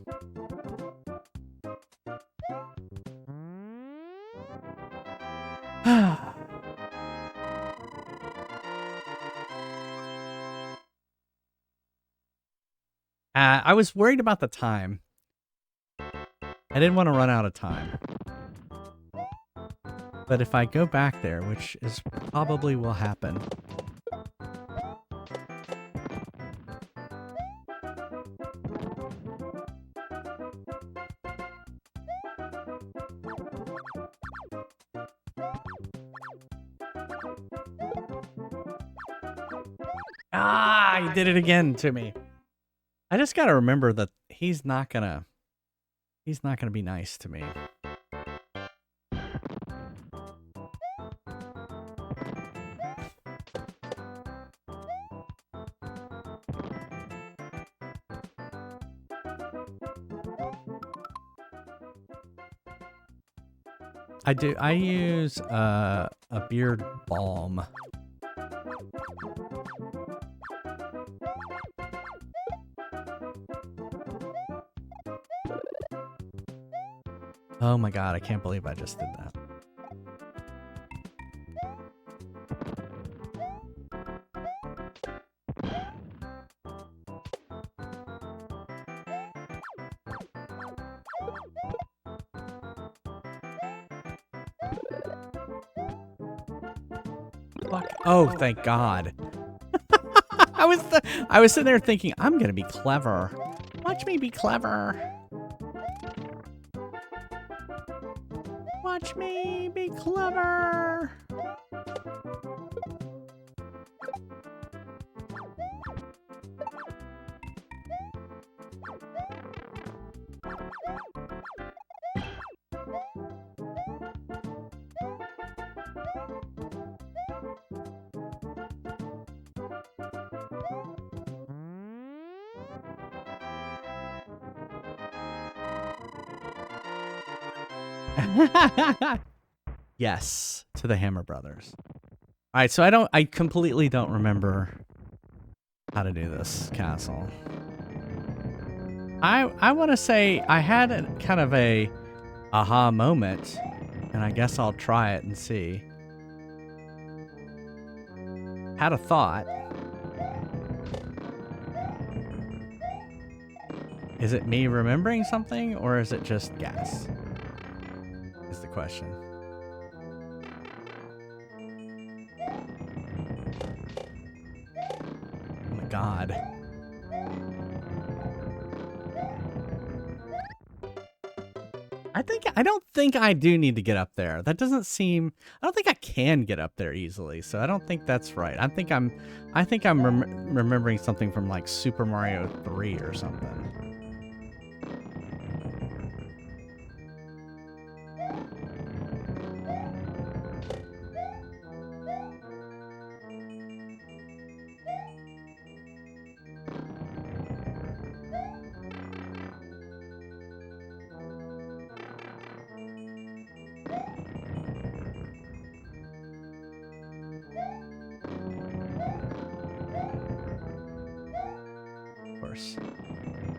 I was worried about the time. I didn't want to run out of time. But if I go back there, which is probably will happen. Ah, he did it again to me. I just got to remember that he's not gonna be nice to me. I use a beard balm. Oh my god, I can't believe I just did that. Fuck. Oh, thank God. I was sitting there thinking, I'm gonna be clever. Watch me be clever. Watch me be clever. Yes, to the Hammer Brothers. All right, so I completely don't remember how to do this castle. I want to say I had kind of a aha moment, and I guess I'll try it and see. Had a thought. Is it me remembering something, or is it just gas? Is the question. Oh my god. I don't think I do need to get up there. That doesn't seem. I don't think I can get up there easily. So I don't think that's right. I think I'm remembering something from like Super Mario 3 or something.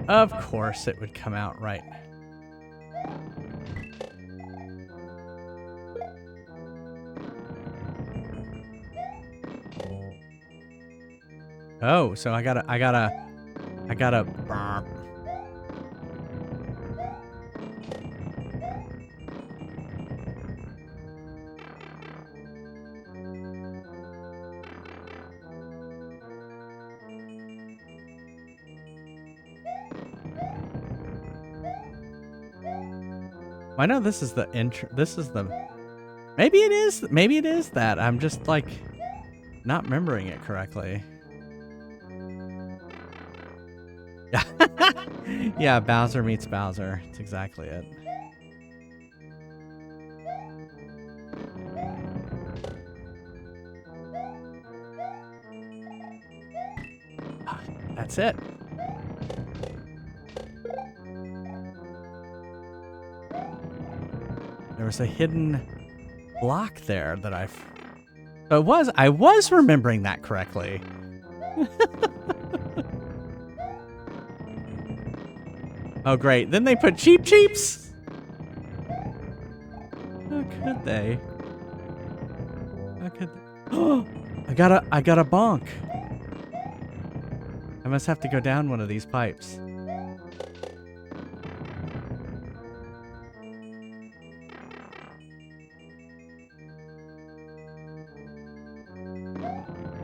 Of course it would come out right. Oh, so I gotta burp. I know this is the intro. This is the. Maybe it is. Maybe it is that. I'm just like not remembering it correctly. Yeah. Yeah, Bowser meets Bowser. That's exactly it. That's it. There was a hidden block there that I was remembering that correctly. Oh great, then they put Cheep Cheeps? How could they? How could they? Oh, I got a bonk. I must have to go down one of these pipes.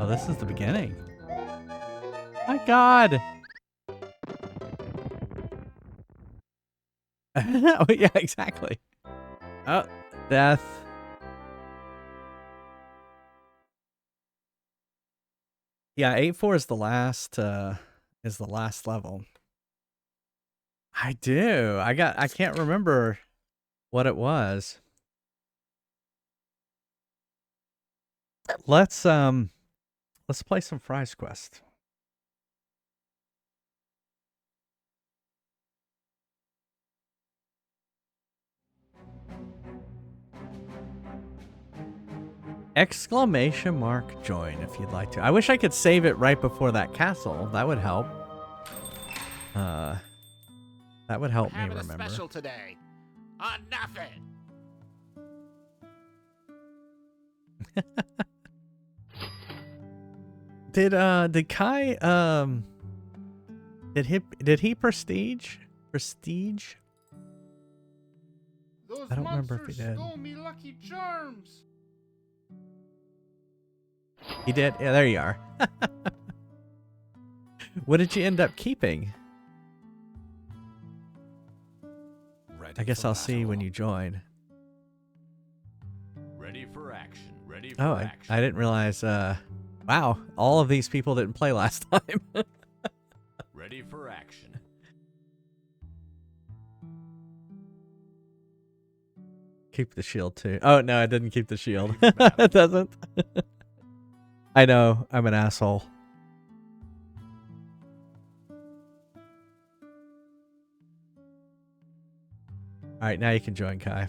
Oh, this is the beginning. My God. Oh, yeah, exactly. Oh, death. Yeah, 8-4 is the last level. I do. I can't remember what it was. Let's play some Fries Quest. Exclamation mark join if you'd like to. I wish I could save it right before that castle. That would help. That would help me remember. A special today. On nothing. Did Kai did he prestige? Prestige? Those I don't remember if he monsters did. stole me lucky charms. He did? Yeah, there you are. What did you end up keeping? I guess I'll see when you join. Ready for action. Ready for Oh, action. I didn't realize, wow, all of these people didn't play last time. Ready for action. Keep the shield too. Oh, no, I didn't keep the shield. Ready for battle. It doesn't. I know, I'm an asshole. All right, now you can join, Kai.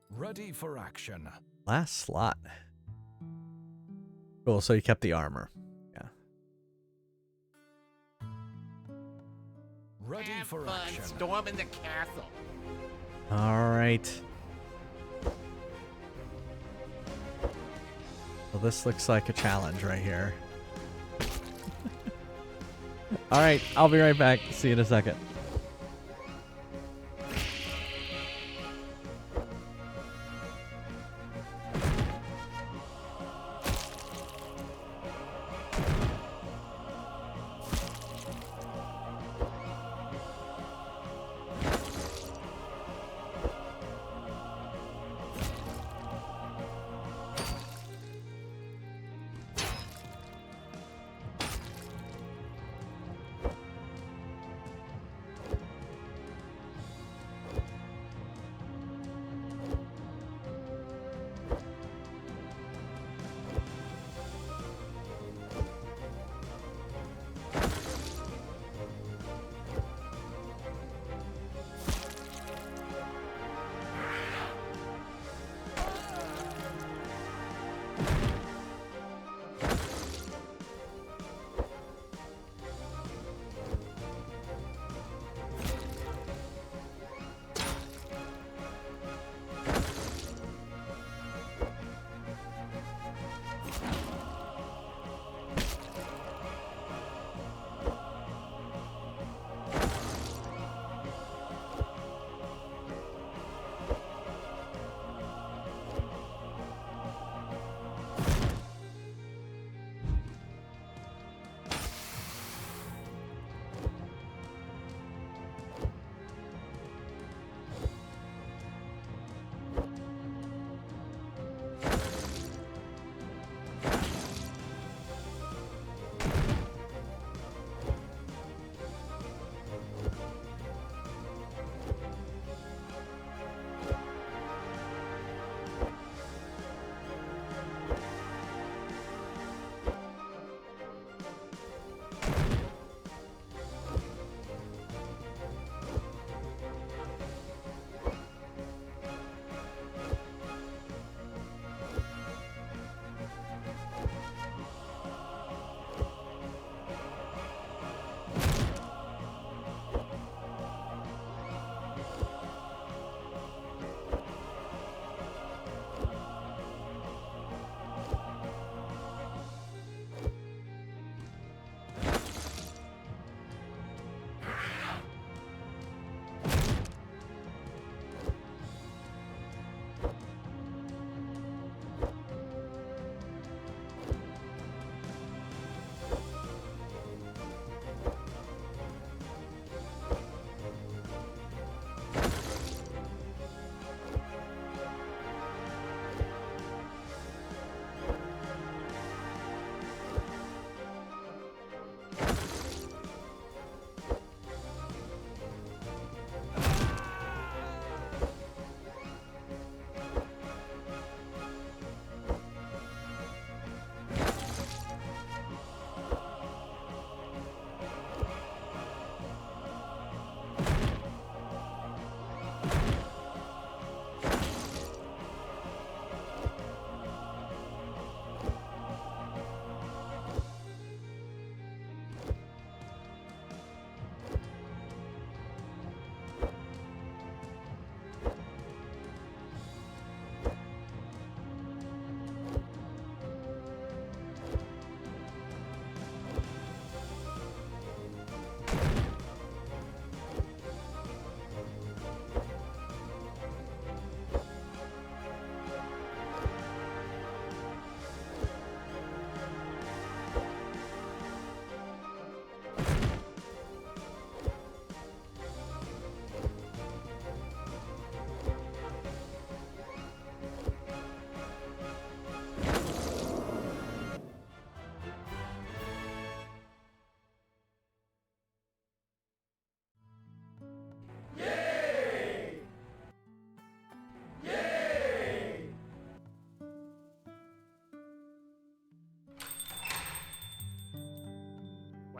Ready for action. Last slot. Cool, so you kept the armor. Yeah. Ready Have for fun action. storming the castle. All right. Well, this looks like a challenge right here. All right, I'll be right back. See you in a second.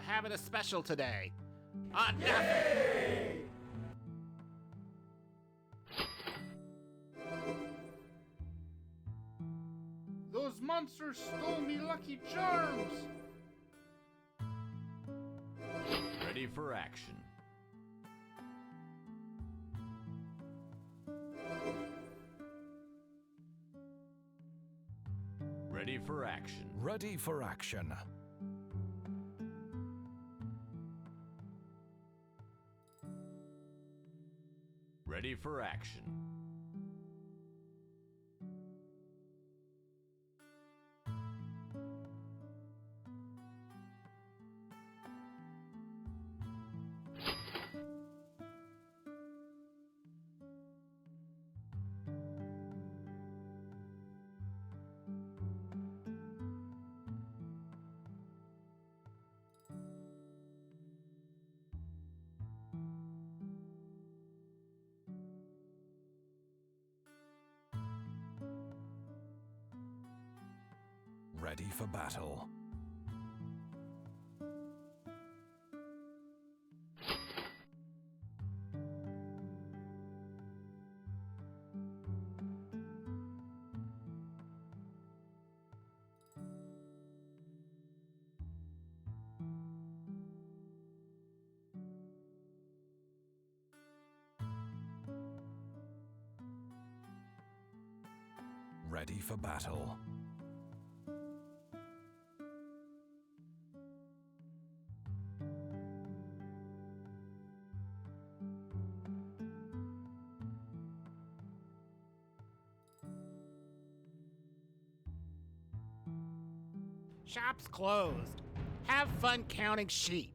We're having a special today. On nothing! Those monsters stole me Lucky Charms! Ready for action. Ready for action. Ready for action. Ready for action. Ready for battle. Ready for battle. Shop's closed. Have fun counting sheep.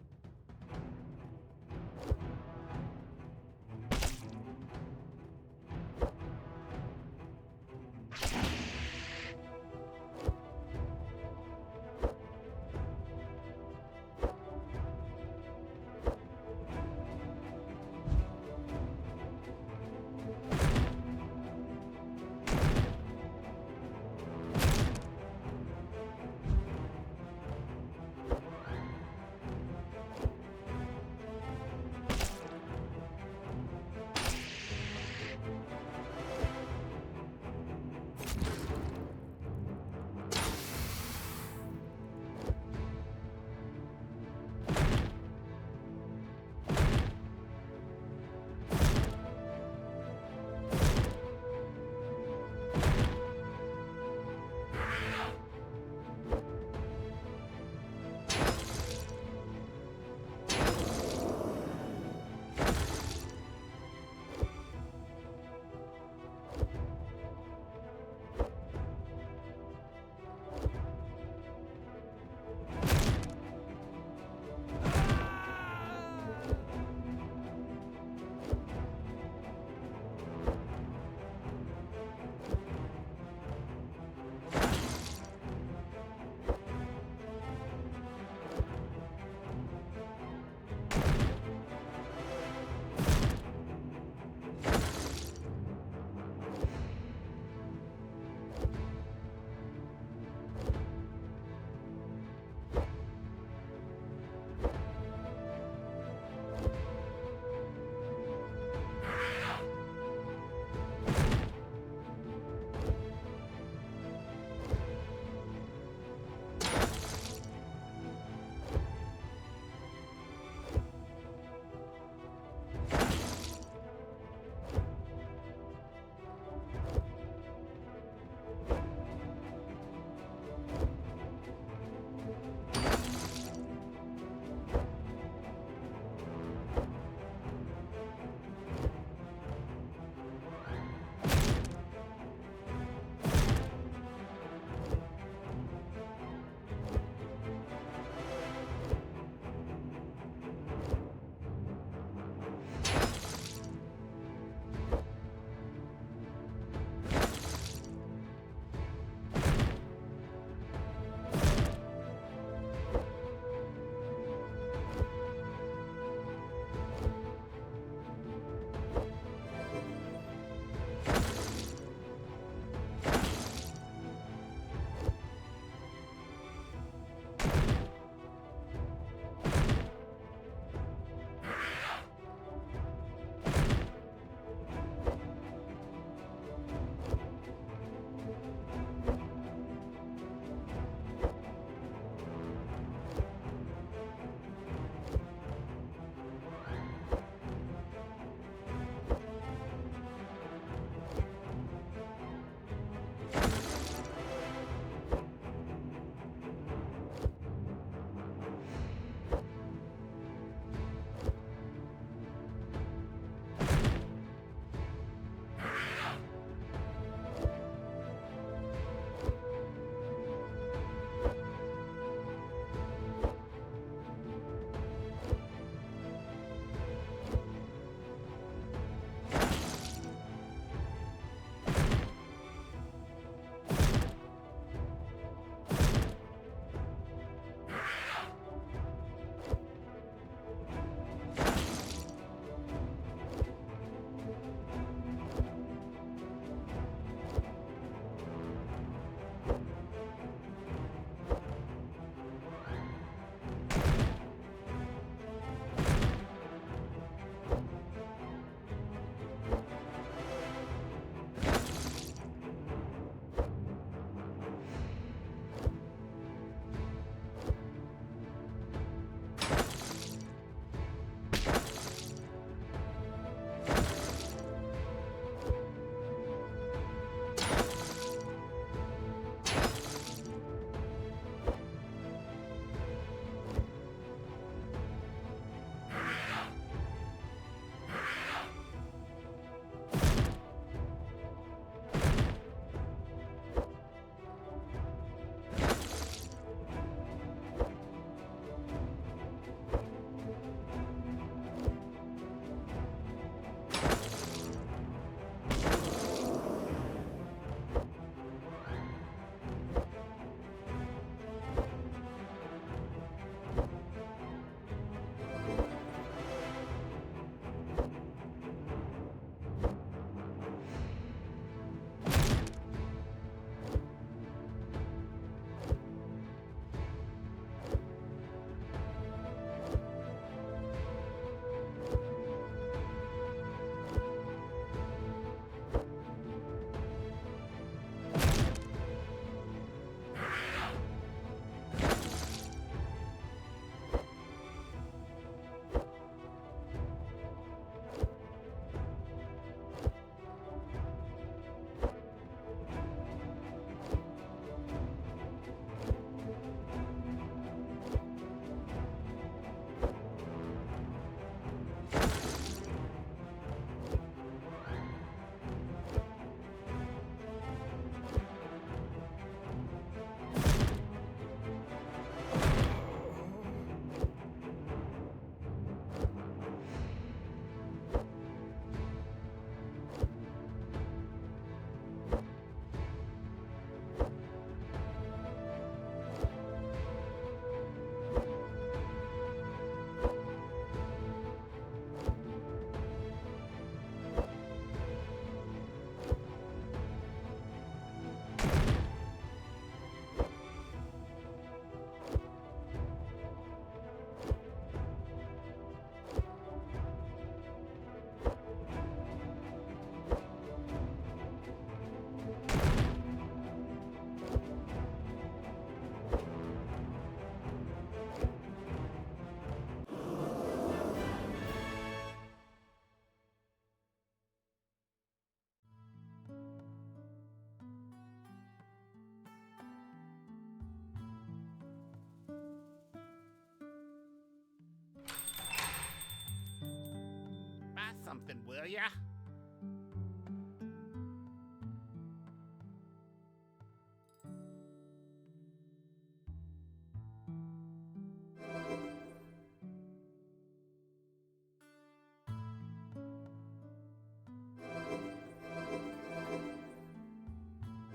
something, will ya?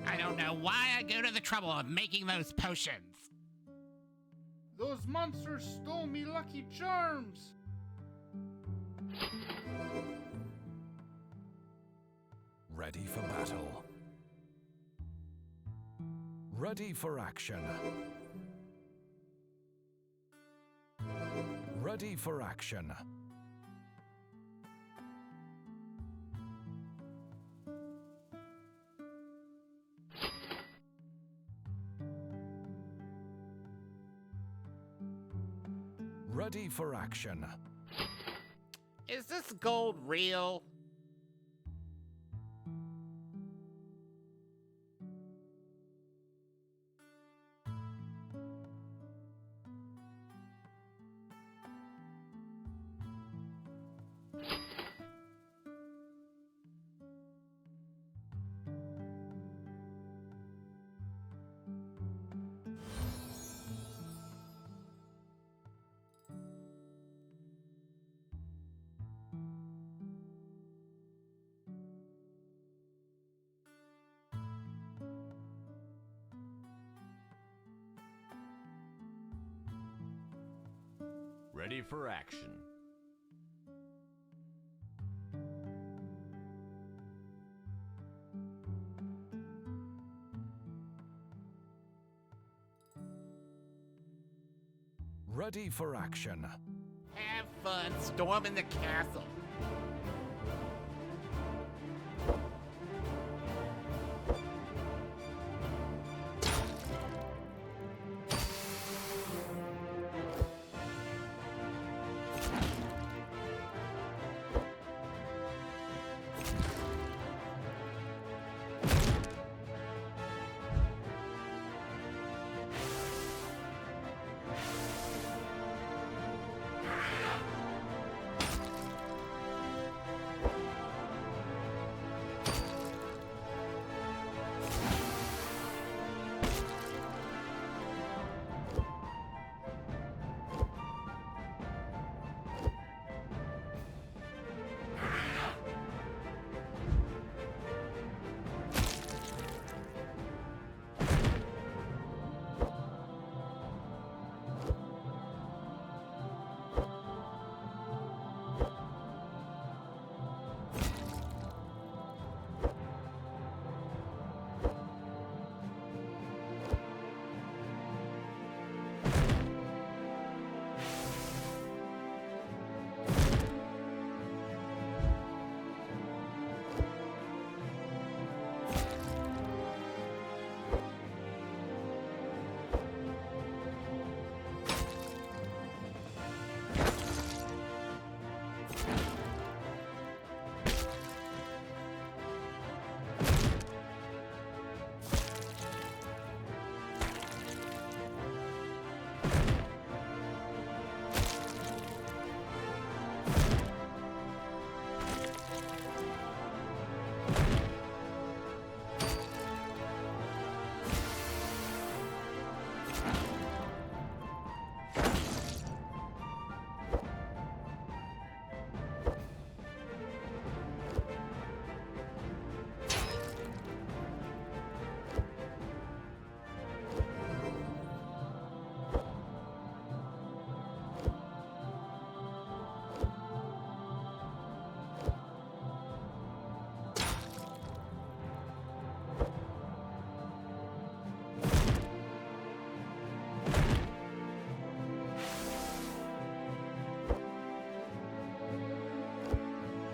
I don't know why I go to the trouble of making those potions. Those monsters stole me lucky charms. Ready for battle. Ready for action. Ready for action. Ready for action. Is this gold real? Ready for action. Ready for action. Have fun storming the castle.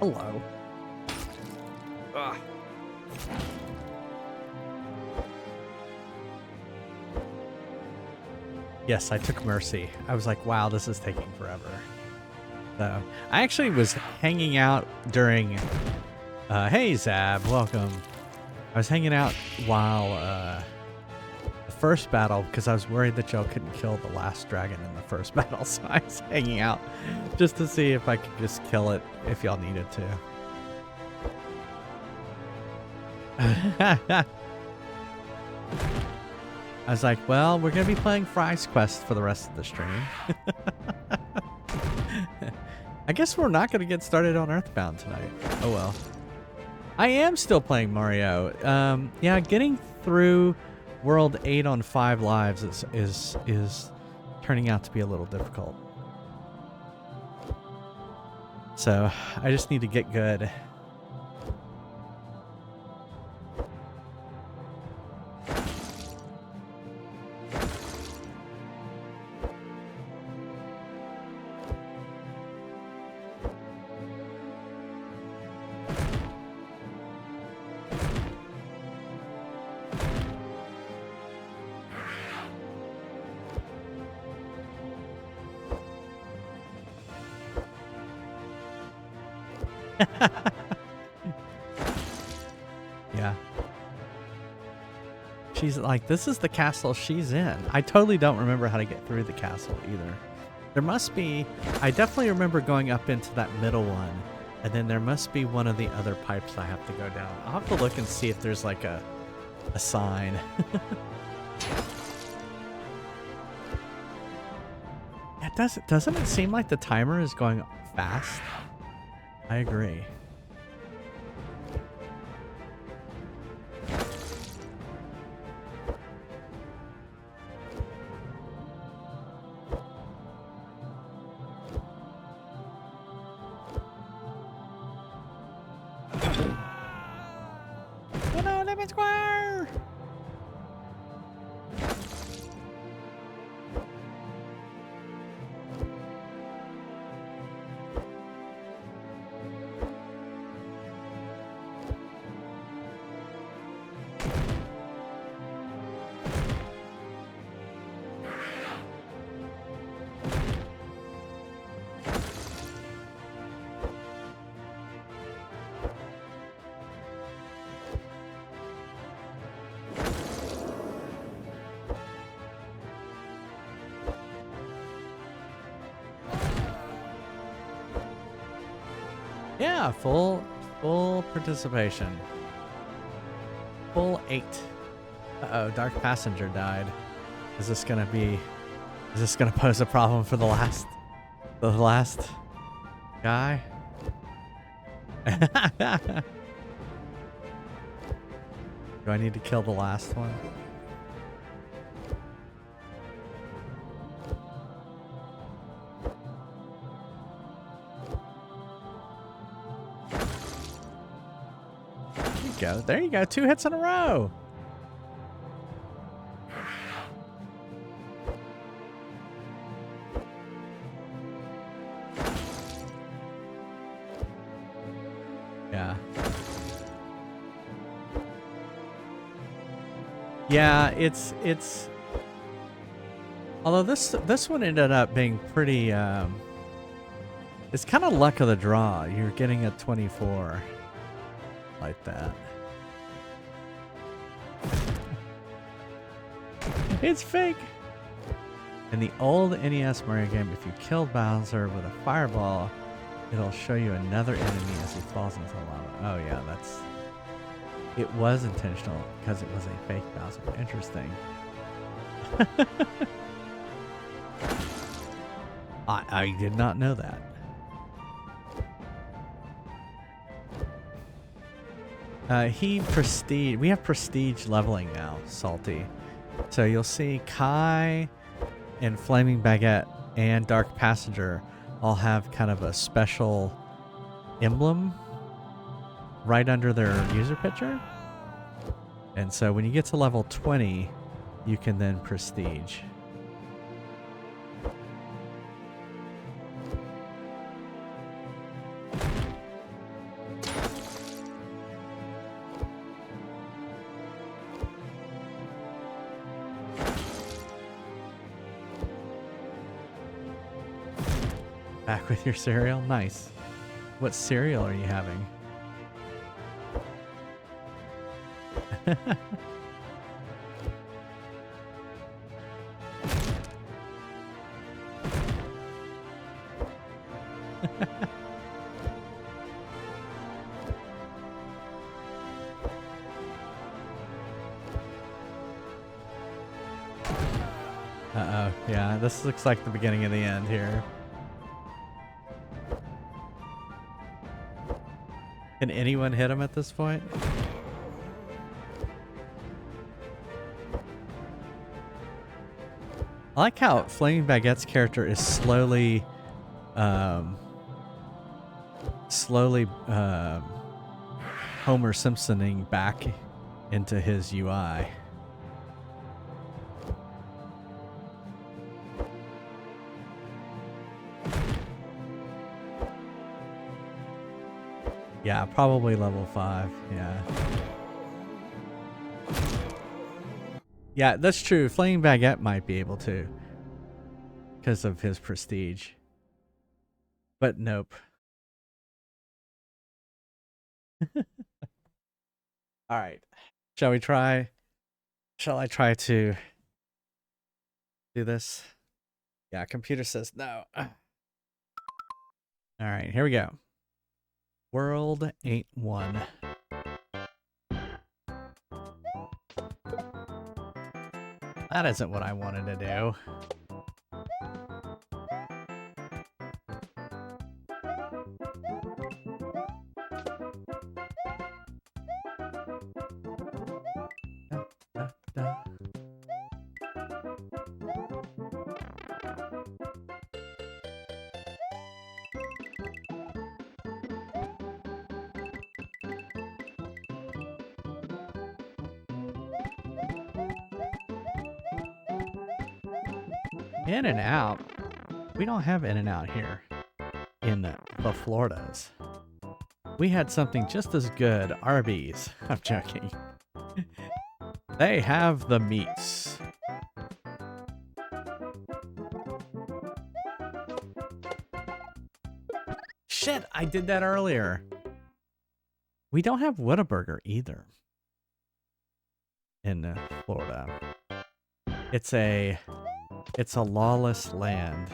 Hello. Yes, I took Mercy. I was like, wow, this is taking forever. So I actually was hanging out during hey Zab, welcome. I was hanging out while the first battle because I was worried that y'all couldn't kill the last dragon in the first battle, so I was hanging out just to see if I could just kill it if y'all needed to. I was like, well, we're going to be playing Fry's Quest for the rest of the stream. I guess we're not going to get started on Earthbound tonight. Oh well. I am still playing Mario. Yeah, getting through World 8 on 5 lives is turning out to be a little difficult. So I just need to get good. Yeah. She's like, this is the castle she's in. I totally don't remember how to get through the castle either. There must be, I definitely remember going up into that middle one, and then there must be one of the other pipes I have to go down. I'll have to look and see if there's like a sign. Doesn't it seem like the timer is going fast? I agree. Hello, Lemon Square! Yeah, full participation. Full 8. Uh-oh, Dark Passenger died. Is this gonna pose a problem for the last guy? Do I need to kill the last one? Go. There you go. 2 hits in a row. Yeah. Yeah, it's although this one ended up being pretty it's kind of luck of the draw. You're getting a 24 like that. It's fake. In the old NES Mario game, if you killed Bowser with a fireball, it'll show you another enemy as he falls into the lava. Oh yeah, it was intentional because it was a fake Bowser. Interesting. I did not know that. We have prestige leveling now, Salty. So you'll see Kai and Flaming Baguette and Dark Passenger all have kind of a special emblem right under their user picture. And so when you get to level 20, you can then prestige. Back with your cereal? Nice. What cereal are you having? Uh-oh. Yeah, this looks like the beginning of the end here. Can anyone hit him at this point? I like how Flaming Baguette's character is slowly Homer Simpsoning back into his UI. Yeah, probably level 5. Yeah. Yeah, that's true. Flaming Baguette might be able to because of his prestige. But nope. All right. Shall we try? Shall I try to do this? Yeah, computer says no. All right, here we go. World 8-1. That isn't what I wanted to do. In and out. We don't have In and Out here in the Floridas. We had something just as good, Arby's. I'm joking. They have the meats. Shit, I did that earlier. We don't have Whataburger either in Florida. It's a lawless land.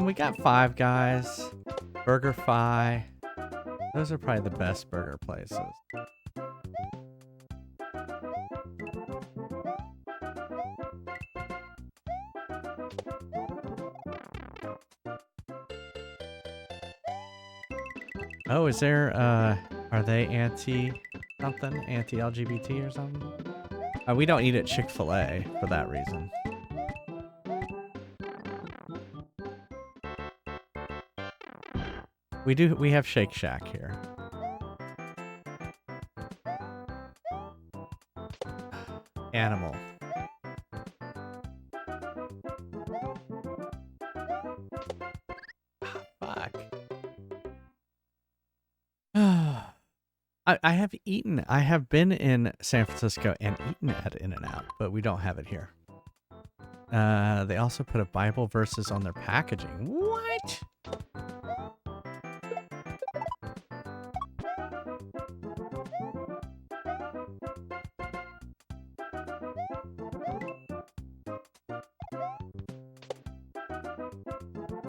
We got Five Guys, Burger Fi. Those are probably the best burger places. Oh, is there, are they anti-something? Anti-LGBT or something? We don't eat at Chick-fil-A for that reason. We have Shake Shack here. Animal. Fuck. I have been in San Francisco and eaten at In-N-Out, but we don't have it here. They also put a Bible verses on their packaging. What?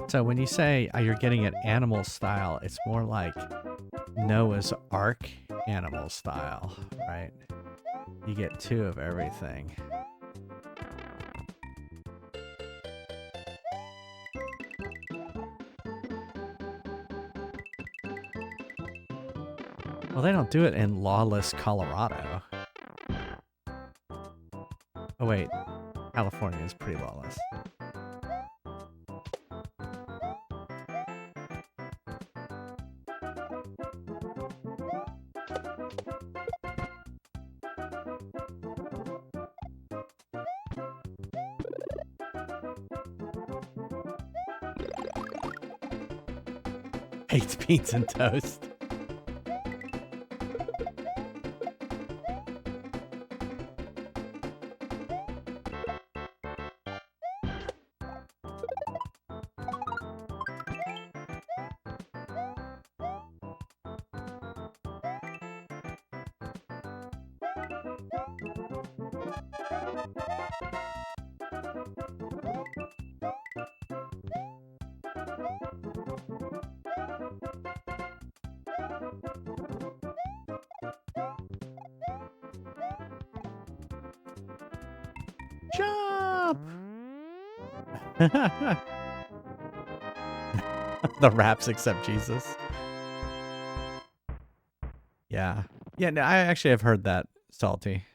So when you say you're getting it animal style, it's more like Noah's Ark animal style, right? You get 2 of everything. Well, they don't do it in lawless Colorado. Oh wait, California is pretty lawless. Hates beans and toast. Jump! The raps except Jesus. Yeah. Yeah, no, I actually have heard that, Salty.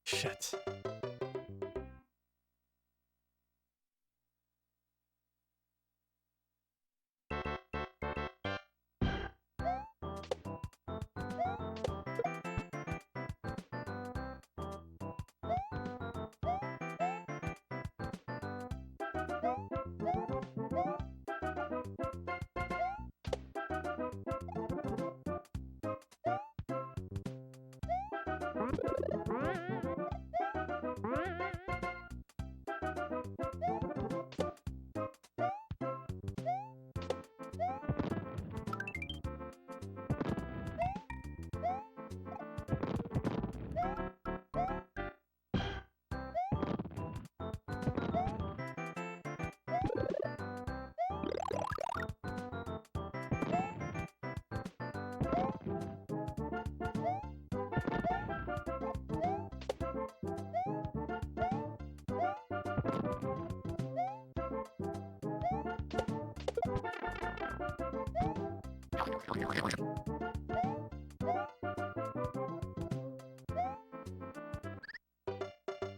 Shit.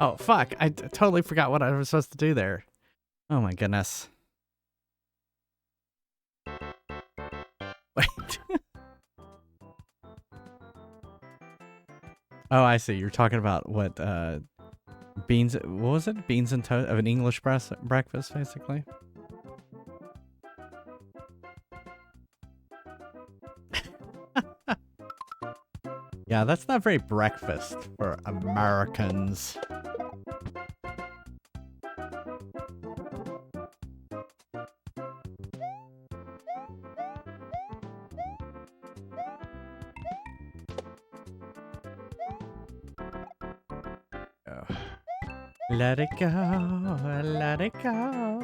Oh, fuck. I totally forgot what I was supposed to do there. Oh my goodness. Wait. Oh, I see. You're talking about what, beans, what was it? Beans and toast of an English breakfast, basically. Yeah, that's not very breakfast for Americans. Oh. Let it go, let it go.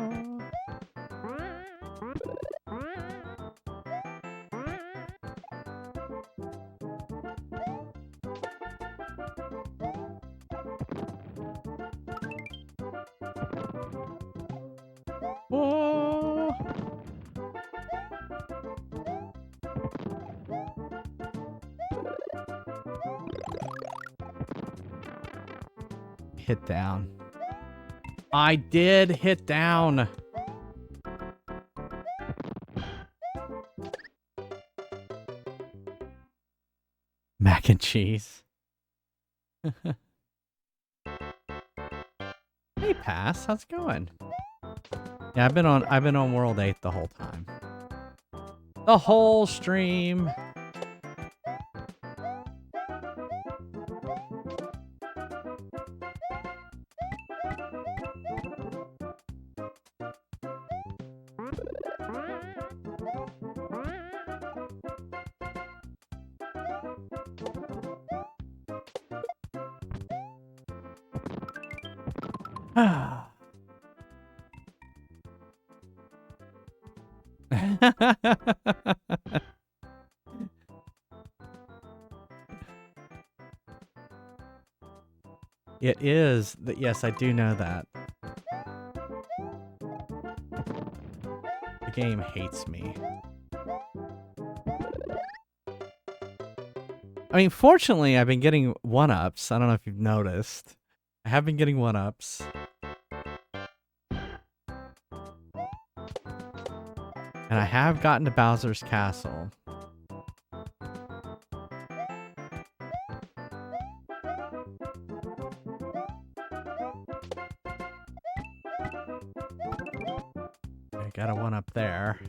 Whoa. Hit down. I did hit down. Mac and cheese. Hey, Pass, how's it going? Yeah, I've been on World 8 the whole time. The whole stream. It is. Yes, I do know that. The game hates me. I mean, fortunately, I've been getting 1-ups. I don't know if you've noticed. I have been getting 1-ups. And I have gotten to Bowser's Castle. I got a 1-up there.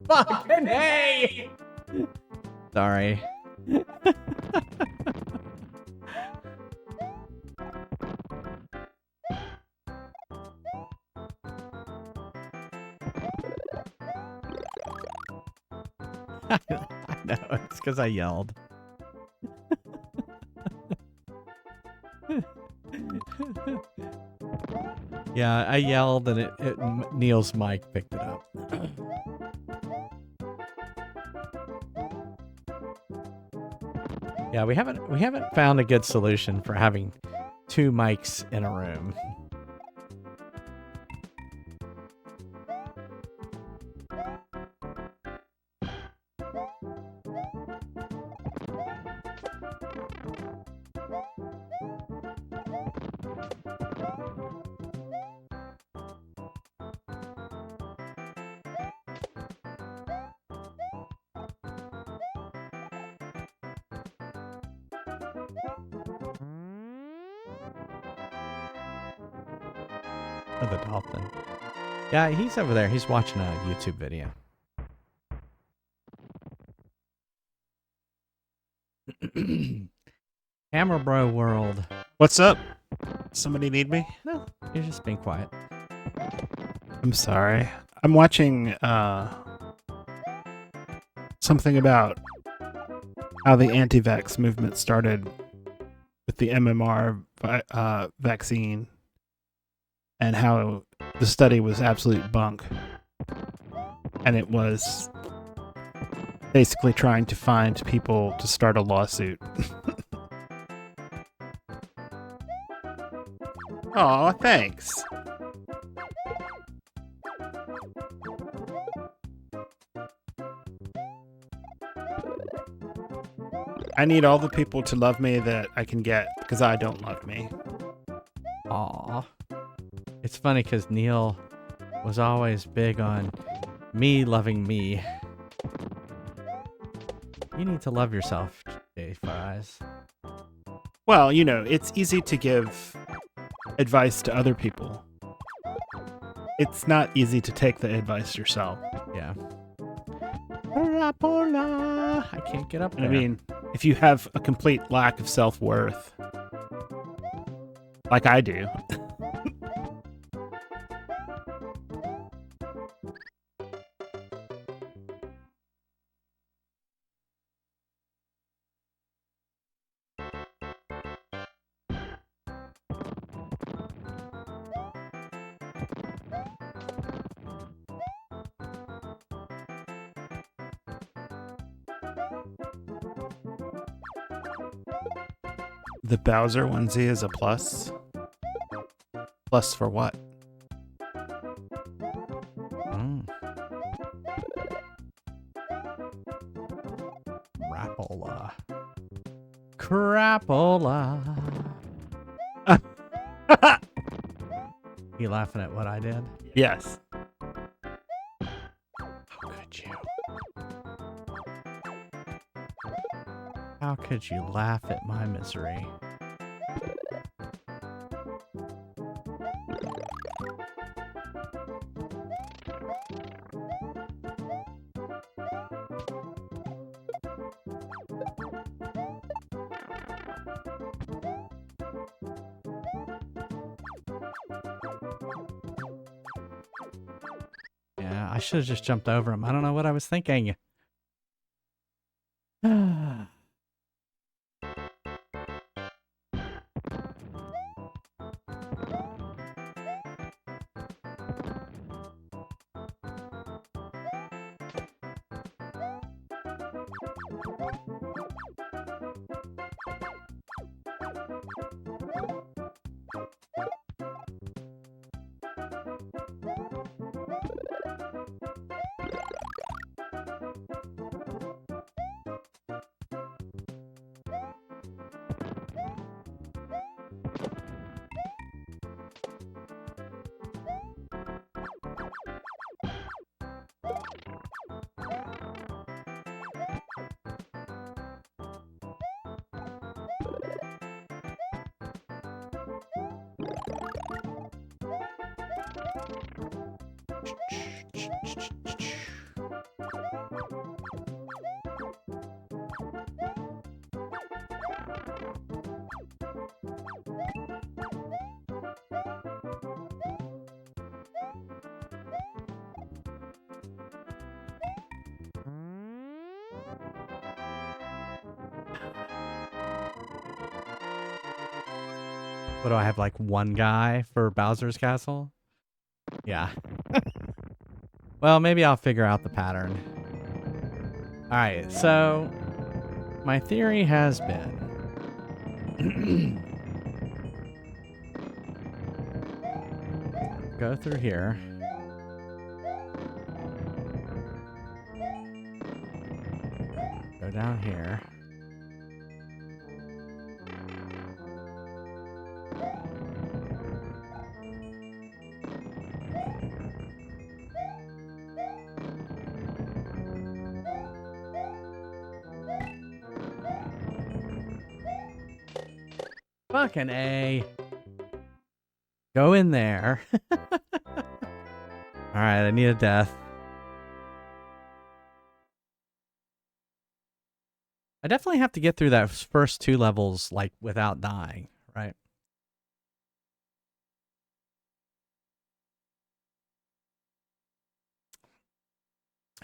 Fucking hey! Sorry. I know, it's because I yelled. Yeah, I yelled and Neil's mic picked it up. Yeah, we haven't found a good solution for having two mics in a room. Or the dolphin. Yeah, he's over there. He's watching a YouTube video. Hammer Bro World. What's up? Somebody need me? No, you're just being quiet. I'm sorry. I'm watching something about how the anti-vax movement started with the MMR vaccine and how the study was absolute bunk. And it was basically trying to find people to start a lawsuit. Aw, thanks. I need all the people to love me that I can get because I don't love me. Aw. It's funny because Neil was always big on me loving me. You need to love yourself, JFries. Well, you know, it's easy to give advice to other people. It's not easy to take the advice yourself. Yeah. I can't get up there. I mean, if you have a complete lack of self-worth, like I do, the Bowser onesie is a plus. Plus for what? Crapola. Crapola. You laughing at what I did? Yes. How could you? How could you laugh at my misery? Yeah, I should have just jumped over him. I don't know what I was thinking. What do I have, like one guy for Bowser's Castle? Yeah. Well, maybe I'll figure out the pattern. Alright, so my theory has been go through here. Go down here. Fucking A. Go in there. Alright, I need a death. I definitely have to get through that first 2 levels, like, without dying, right?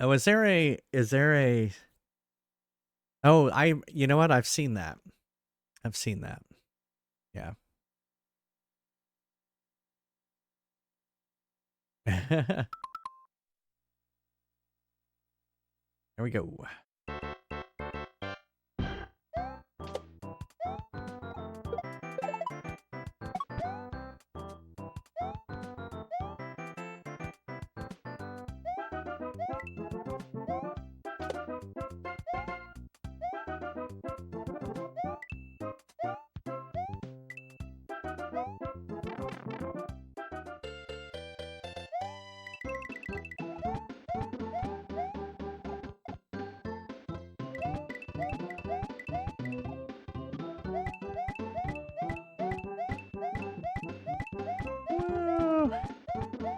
Oh, is there a... Oh, you know what? I've seen that. I've seen that. Yeah. Here we go.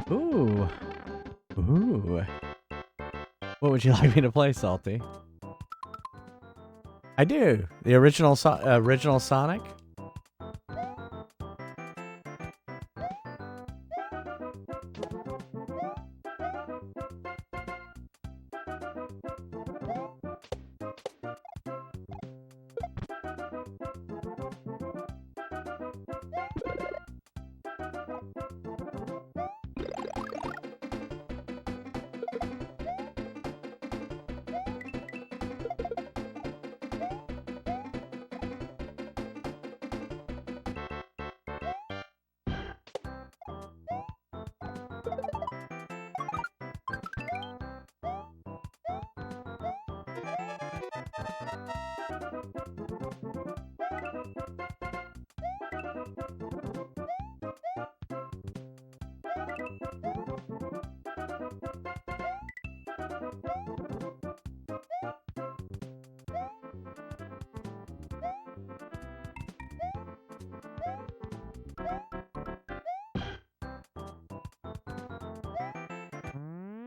Ooh. Ooh. What would you like me to play, Salty? I do. The original Sonic?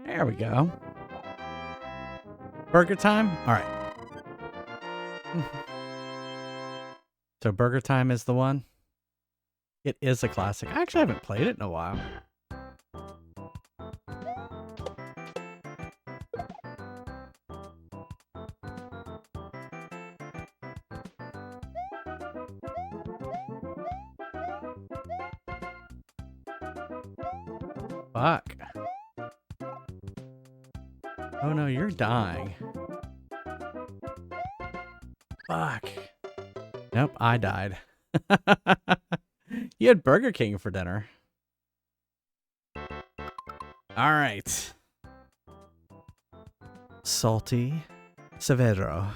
There we go. Burger time? All right. So Burger Time is the one? It is a classic. I actually haven't played it in a while. Fuck. Oh no, you're dying. Fuck. Nope, I died. You had Burger King for dinner. All right. Salty Severo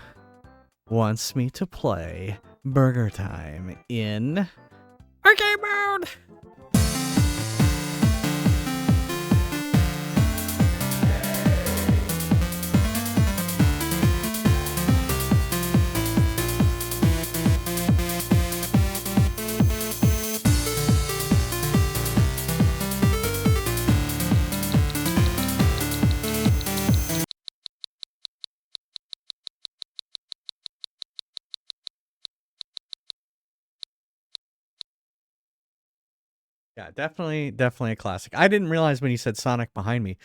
wants me to play Burger Time in arcade mode. Yeah, definitely a classic. I didn't realize when you said Sonic behind me,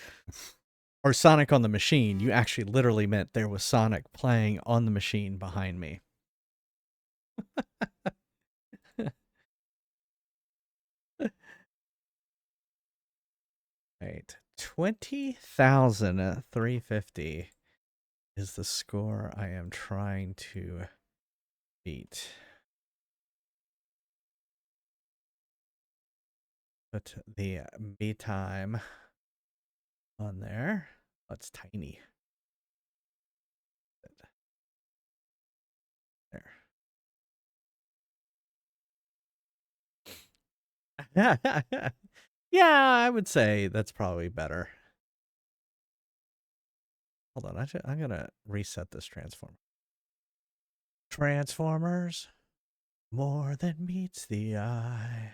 or Sonic on the machine, you actually literally meant there was Sonic playing on the machine behind me. Right. 20,350 is the score I am trying to beat. Put the B time on there. Oh, it's tiny. There. Yeah, I would say that's probably better. Hold on, I'm gonna reset this transform. Transformers, more than meets the eye.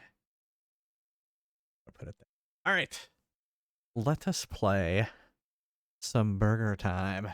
I'll put it there. All right, let us play some burger time.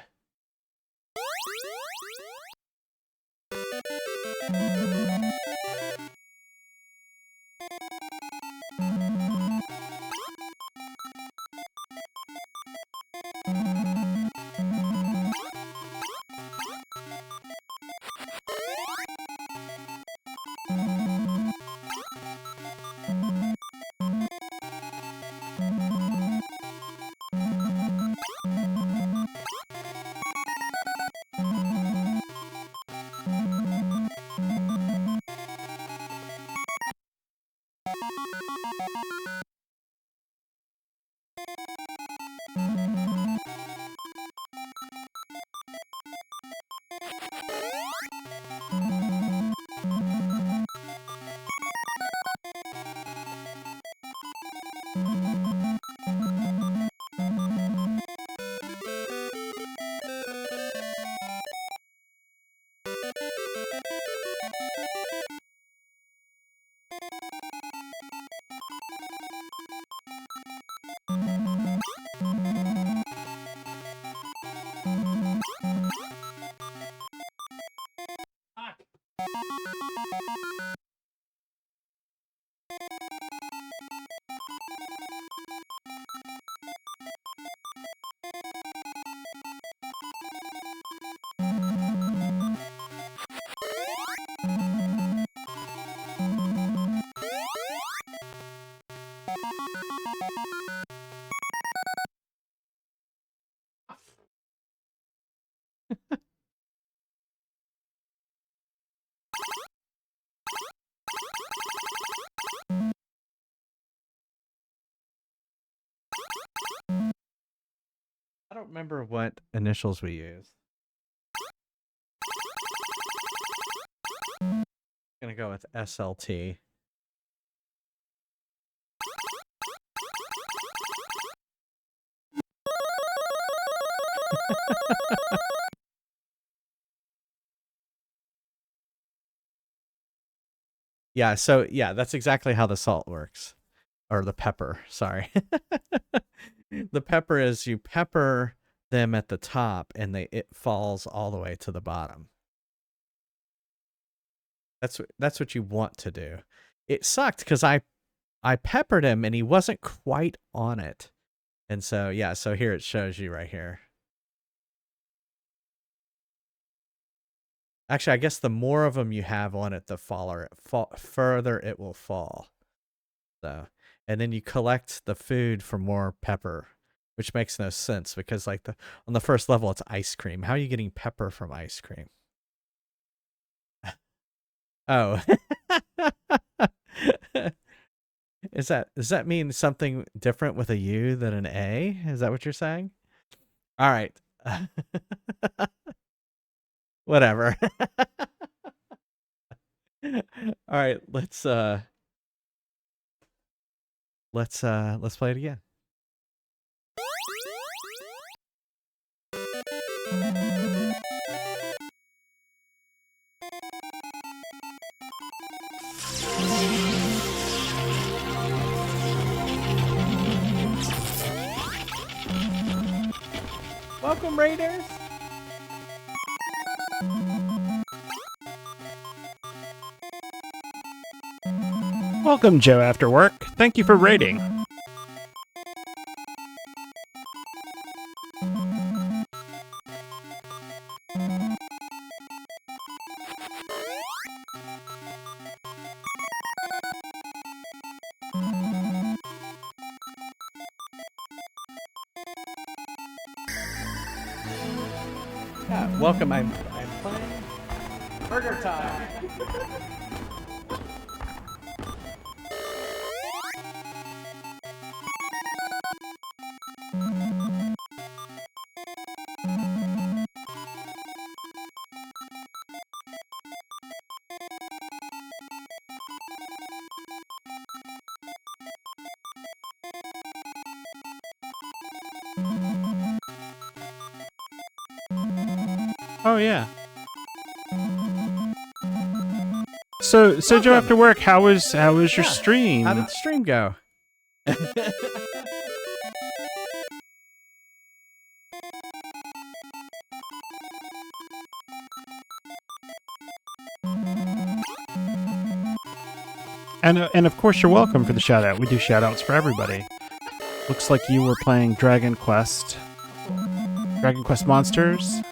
I don't remember what initials we use. I'm gonna go with SLT. Yeah, so yeah, that's exactly how the salt works. Or the pepper, sorry. The pepper is you pepper them at the top and it falls all the way to the bottom. That's what you want to do. It sucked because I peppered him and he wasn't quite on it. And so yeah, so here it shows you right here. Actually, I guess the more of them you have on it, the further it will fall. So, and then you collect the food for more pepper, which makes no sense because like on the first level it's ice cream. How are you getting pepper from ice cream? Oh. Does that mean something different with a U than an A? Is that what you're saying? All right. Whatever. All right, let's play it again. Welcome, Raiders. Welcome, Joe After Work. Thank you for raiding. Yeah, welcome. I'm playing Burger Time. Oh yeah. So Joe, after work, how was your Yeah. stream? How did the stream go? And of course you're welcome for the shout out. We do shout outs for everybody. Looks like you were playing Dragon Quest Monsters.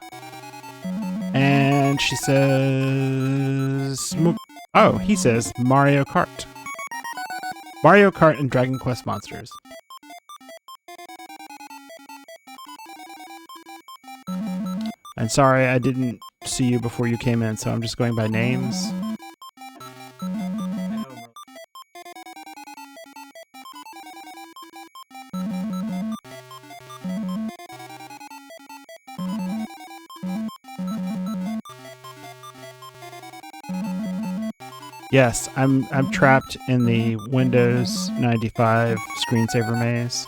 And she says he says Mario Kart. Mario Kart and Dragon Quest Monsters. And sorry I didn't see you before you came in, so I'm just going by names. Yes, I'm trapped in the Windows 95 screensaver maze.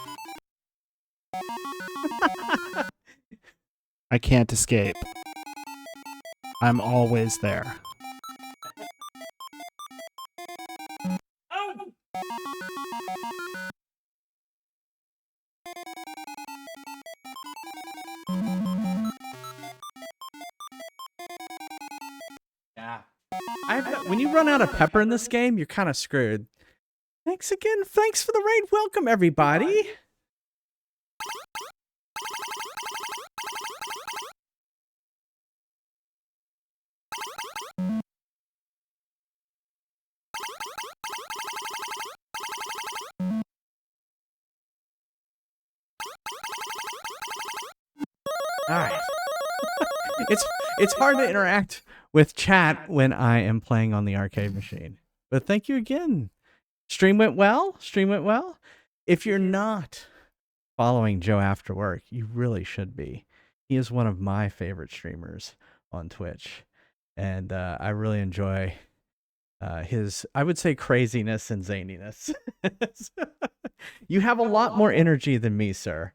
I can't escape. I'm always there. Yeah. When you run out of pepper in this game, you're kind of screwed. Thanks again. Thanks for the raid. Welcome, everybody. All right. It's hard to interact with chat when I am playing on the arcade machine. But thank you again. Stream went well. If you're not following Joe After Work, you really should be. He is one of my favorite streamers on Twitch. And I really enjoy his, I would say, craziness and zaniness. You have a lot more energy than me, sir.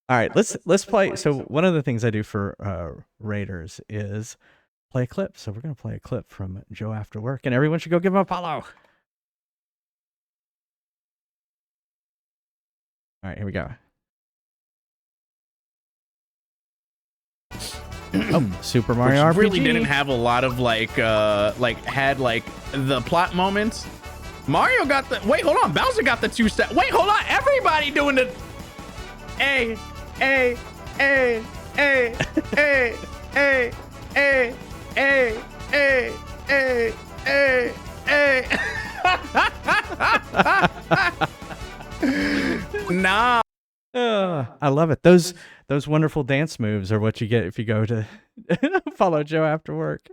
All right, let's play. So one of the things I do for raiders is play a clip. So we're gonna play a clip from Joe After Work, and everyone should go give him a follow. All right, here we go. Oh, Super Mario RPG. Really didn't have a lot of had the plot moments. Mario got the Bowser got the 2-step. Wait, hold on, everybody doing the A. Nah. I love it. Those wonderful dance moves are what you get if you go to follow Joe After Work.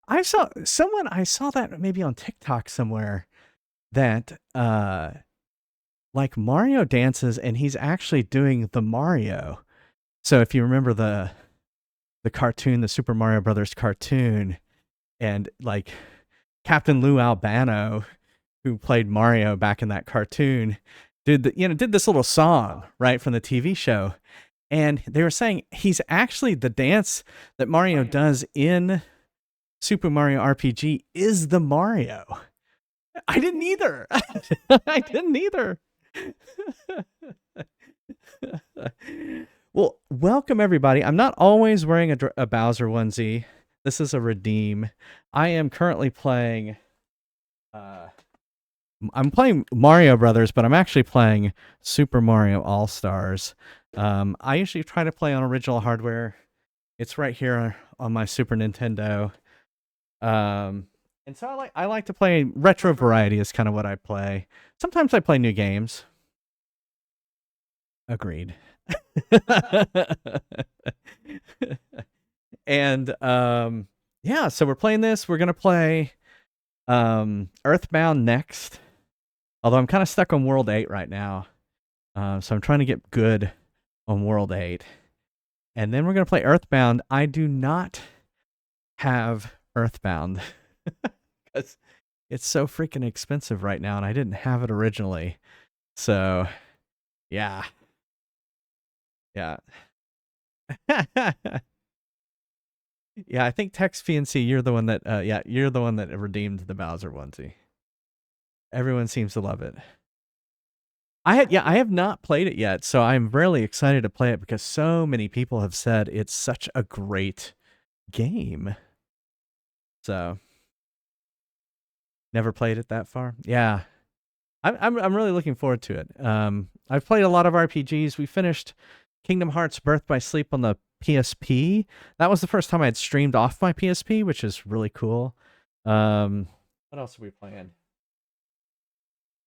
I saw that maybe on TikTok somewhere that like Mario dances and he's actually doing the Mario. So if you remember the cartoon, the Super Mario Brothers cartoon, and like Captain Lou Albano, who played Mario back in that cartoon, did this little song right from the TV show, and they were saying he's actually the dance that Mario does in Super Mario RPG is the Mario. I didn't either. I didn't either. Well, welcome everybody. I'm not always wearing a Bowser onesie. This is a redeem. I am currently playing I'm playing Mario Brothers, but I'm actually playing Super Mario All-Stars. I usually try to play on original hardware. It's right here on my Super Nintendo. And And so I like to play retro variety is kind of what I play. Sometimes I play new games. Agreed. And yeah, so we're playing this. We're gonna play Earthbound next. Although I'm kind of stuck on World 8 right now. So I'm trying to get good on World 8. And then we're gonna play Earthbound. I do not have Earthbound because it's so freaking expensive right now, and I didn't have it originally. So yeah. Yeah. Yeah, I think Tex PNC, you're the one that you're the one that redeemed the Bowser onesie. Everyone seems to love it. I have not played it yet, so I'm really excited to play it because so many people have said it's such a great game. So never played it that far. Yeah. I'm really looking forward to it. I've played a lot of RPGs. We finished Kingdom Hearts Birth by Sleep on the PSP. That was the first time I had streamed off my PSP, which is really cool. What else are we playing?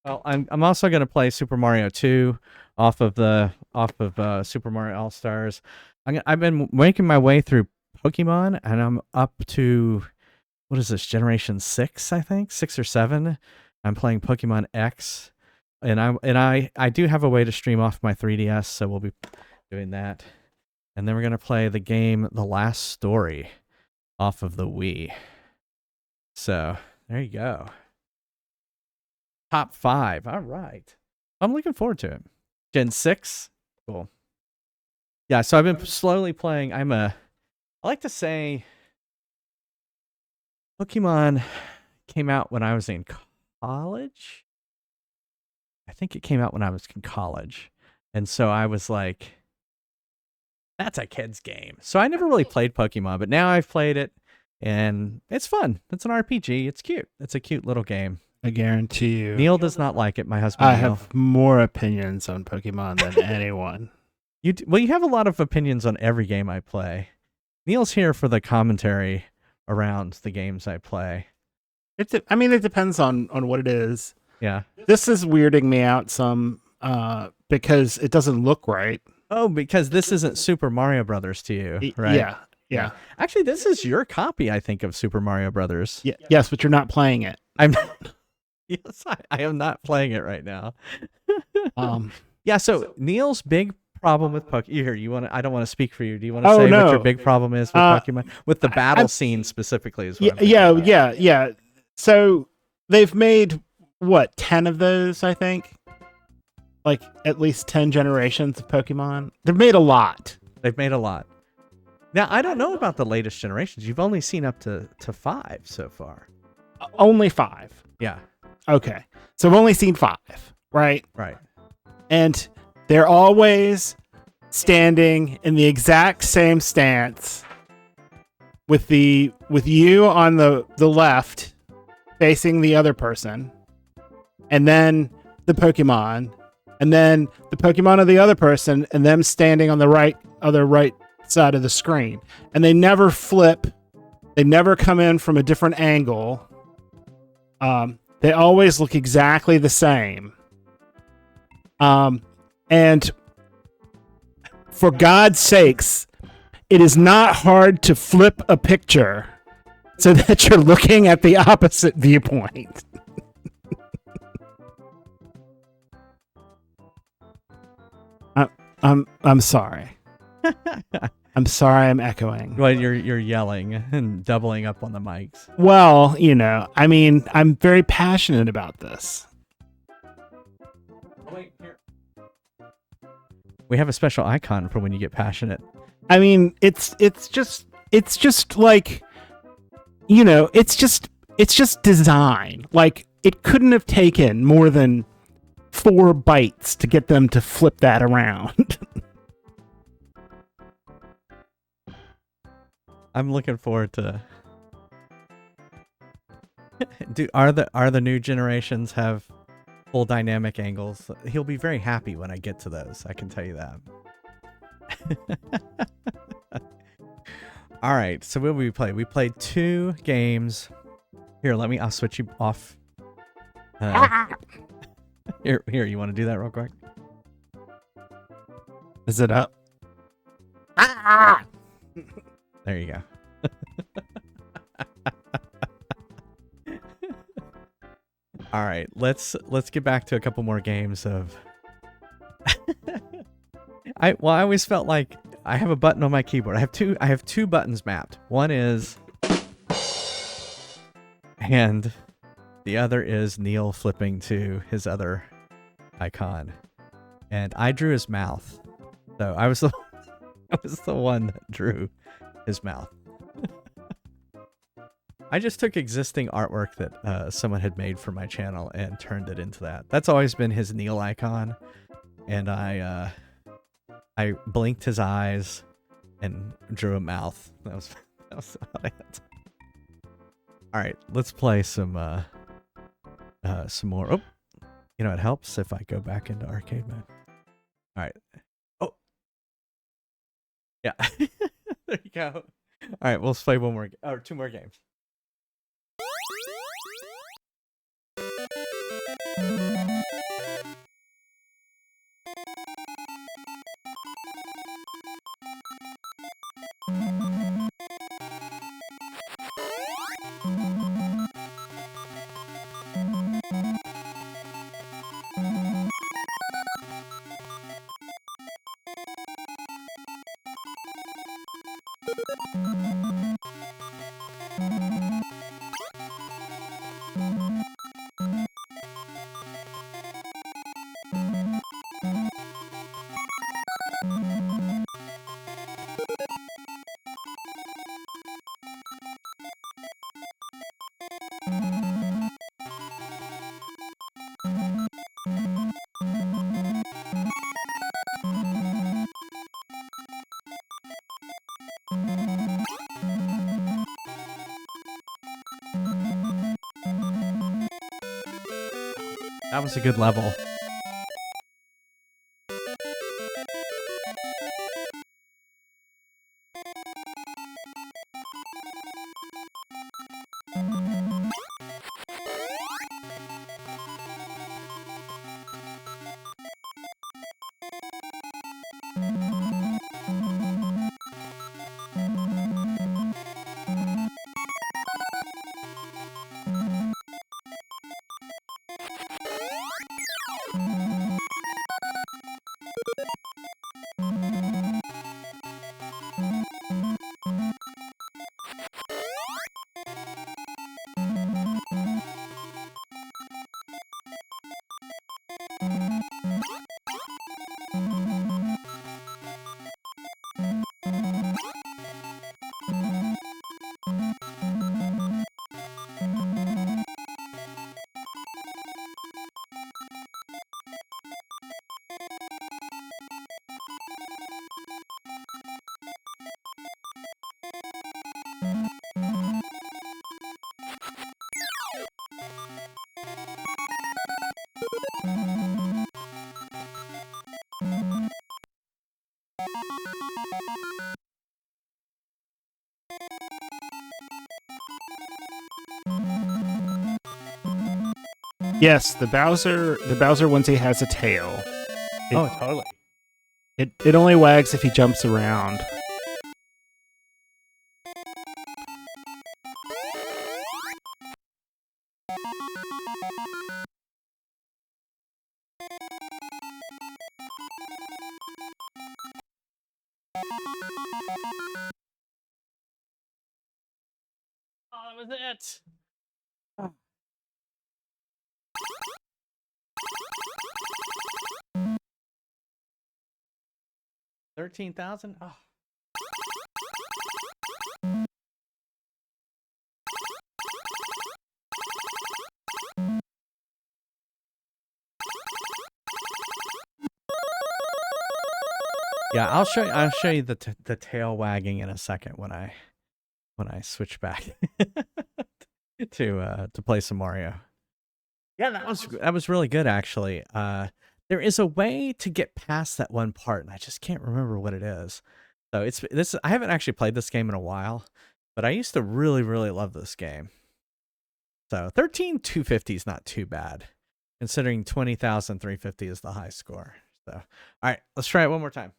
Well, I'm also going to play Super Mario 2 off of Super Mario All Stars. I've been making my way through Pokemon, and I'm up to, what is this, Generation 6, I think? 6 or 7. I'm playing Pokemon X, and I do have a way to stream off my 3DS, so we'll be doing that. And then we're going to play the game The Last Story off of the Wii. So, there you go. Top 5. All right. I'm looking forward to it. Gen 6. Cool. Yeah, so I've been slowly playing. I like to say Pokemon came out when I was in college. I think it came out when I was in college. And so I was like, that's a kid's game. So I never really played Pokemon, but now I've played it, and it's fun. It's an RPG. It's cute. It's a cute little game. I guarantee you. Neil does not like it, my husband. I Neil. have more opinions on Pokemon than anyone. Well, you have a lot of opinions on every game I play. Neil's here for the commentary around the games I play. It depends on what it is. Yeah. This is weirding me out some because it doesn't look right. Oh, because this isn't Super Mario Brothers to you, right? Yeah. Actually, this is your copy, I think, of Super Mario Brothers. Yeah. Yes, but you're not playing it. Yes, I am not playing it right now. Um. Yeah. So Neil's big problem with Pokemon. I don't want to speak for you. Do you want to say what your big problem is with Pokemon? With the battle scene specifically, is what Yeah. So they've made what, 10 of those, I think. Like at least 10 generations of Pokemon. They've made a lot. Now, I don't know about the latest generations. You've only seen up to 5 so far. Only 5. Yeah. Okay. So I've only seen 5, right? Right. And they're always standing in the exact same stance with you on the left facing the other person, and then the Pokemon, and then the Pokemon of the other person, and them standing on the other right side of the screen. And they never flip. They never come in from a different angle. They always look exactly the same. And for God's sakes, it is not hard to flip a picture so that you're looking at the opposite viewpoint. I'm sorry. I'm sorry I'm echoing. Well, you're yelling and doubling up on the mics. Well, I'm very passionate about this. Wait, here. We have a special icon for when you get passionate. I mean, it's just like, it's just design. Like, it couldn't have taken more than 4 bites to get them to flip that around. I'm looking forward to. Are the new generations have full dynamic angles? He'll be very happy when I get to those. I can tell you that. All right. So what did we play? We played 2 games. Here, I'll switch you off. Here, you want to do that real quick? Is it up? There you go. All right, let's get back to a couple more games of. I always felt like I have a button on my keyboard. I have two buttons mapped. One is, and the other is Neil flipping to his other icon, and I drew his mouth. So I was the one that drew his mouth. I just took existing artwork that someone had made for my channel and turned it into that. That's always been his Neil icon, and I blinked his eyes and drew a mouth. That was about it. All right, let's play some more. Oh, you know, it helps if I go back into arcade mode. All right. Oh, yeah. There you go. All right, we'll play one more or two more games. That was a good level. Yes, the Bowser once he has a tail. Oh, totally. It only wags if he jumps around. Oh, that was it. 13,000? Oh. Yeah, I'll show you the tail wagging in a second when I switch back to play some Mario. Yeah, that was really good actually. There is a way to get past that one part, and I just can't remember what it is. So I haven't actually played this game in a while, but I used to really, really love this game. So 13,250 is not too bad, considering 20,350 is the high score. So, all right, let's try it one more time.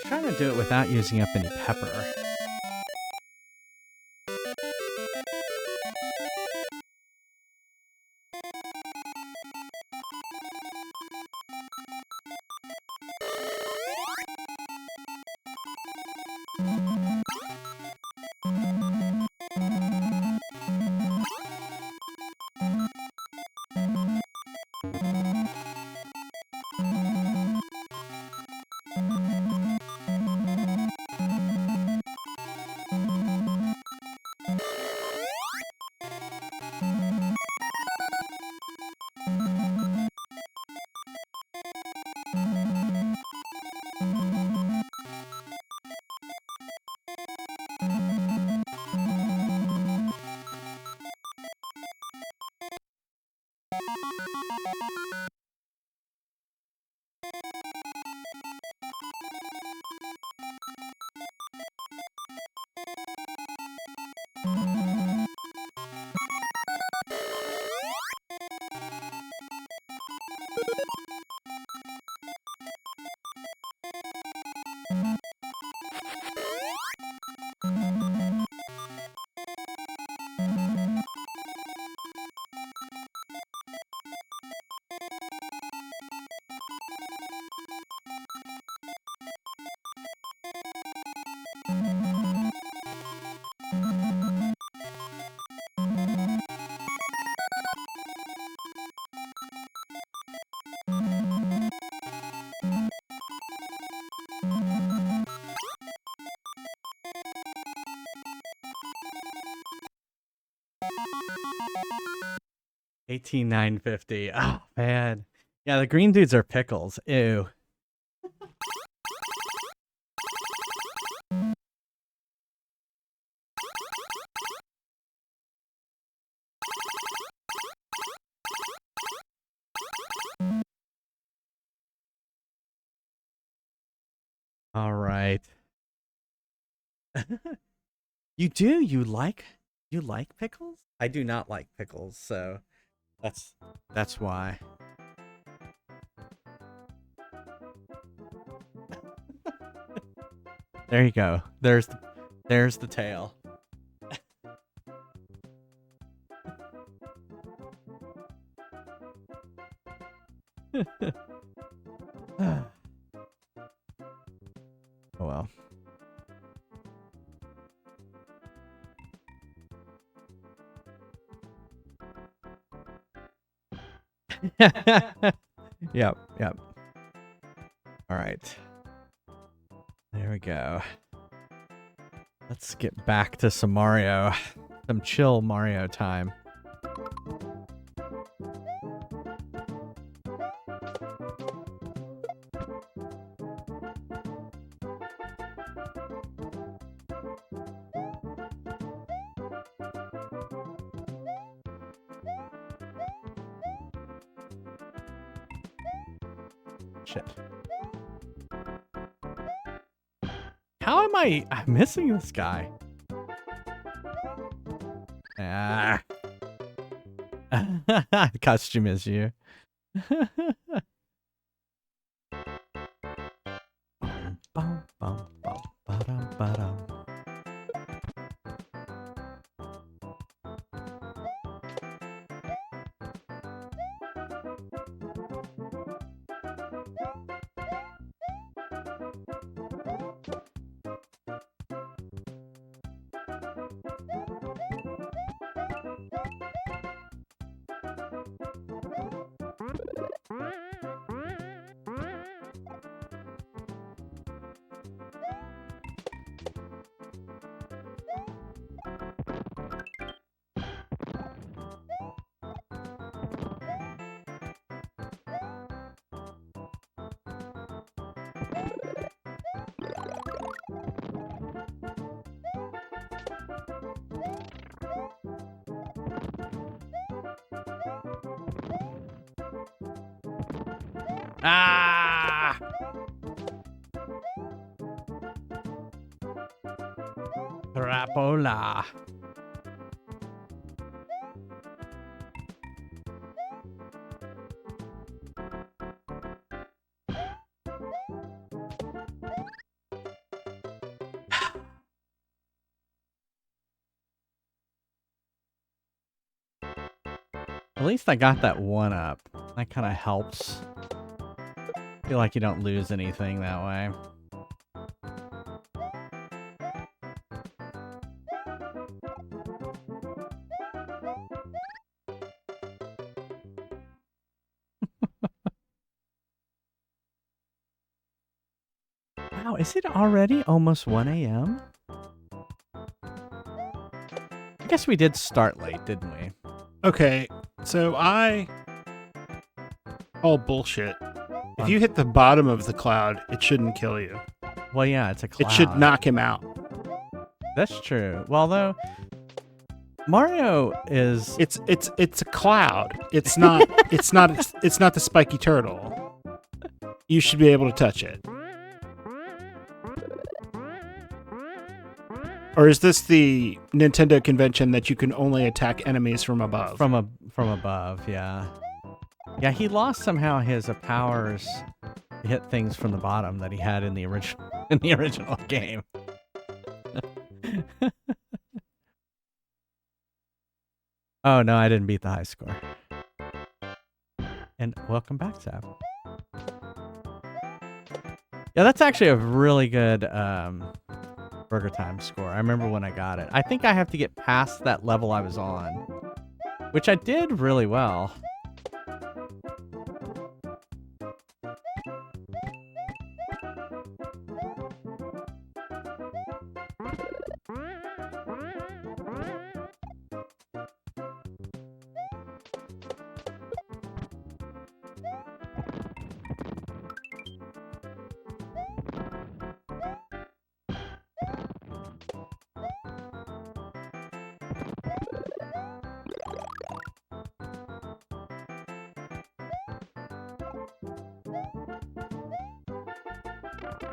I'm trying to do it without using up any pepper. $18,950. Oh man. Yeah, the green dudes are pickles. Ew. All right. You do? You like pickles? I do not like pickles, so that's why. There you go. There's the tail. Oh well. Yep. All right. There we go. Let's get back to some Mario. Some chill Mario time. Shit. How am I'm missing this guy? Ah. Costume is you. Bum, bum, bum, ba-dum, ba-dum. Ah! Crapola. At least I got that one up. That kind of helps. Feel like you don't lose anything that way. Wow, is it already almost 1 a.m.? I guess we did start late, didn't we? Okay, so all bullshit. If you hit the bottom of the cloud, it shouldn't kill you. Well, yeah, it's a cloud. It should knock him out. That's true. Well, though, Mario is... It's a cloud. It's not it's not the spiky turtle. You should be able to touch it. Or is this the Nintendo convention that you can only attack enemies from above? From above, yeah. Yeah, he lost somehow his powers to hit things from the bottom that he had in the original game. Oh no, I didn't beat the high score. And welcome back, Sab. Yeah, that's actually a really good Burger Time score. I remember when I got it. I think I have to get past that level I was on, which I did really well.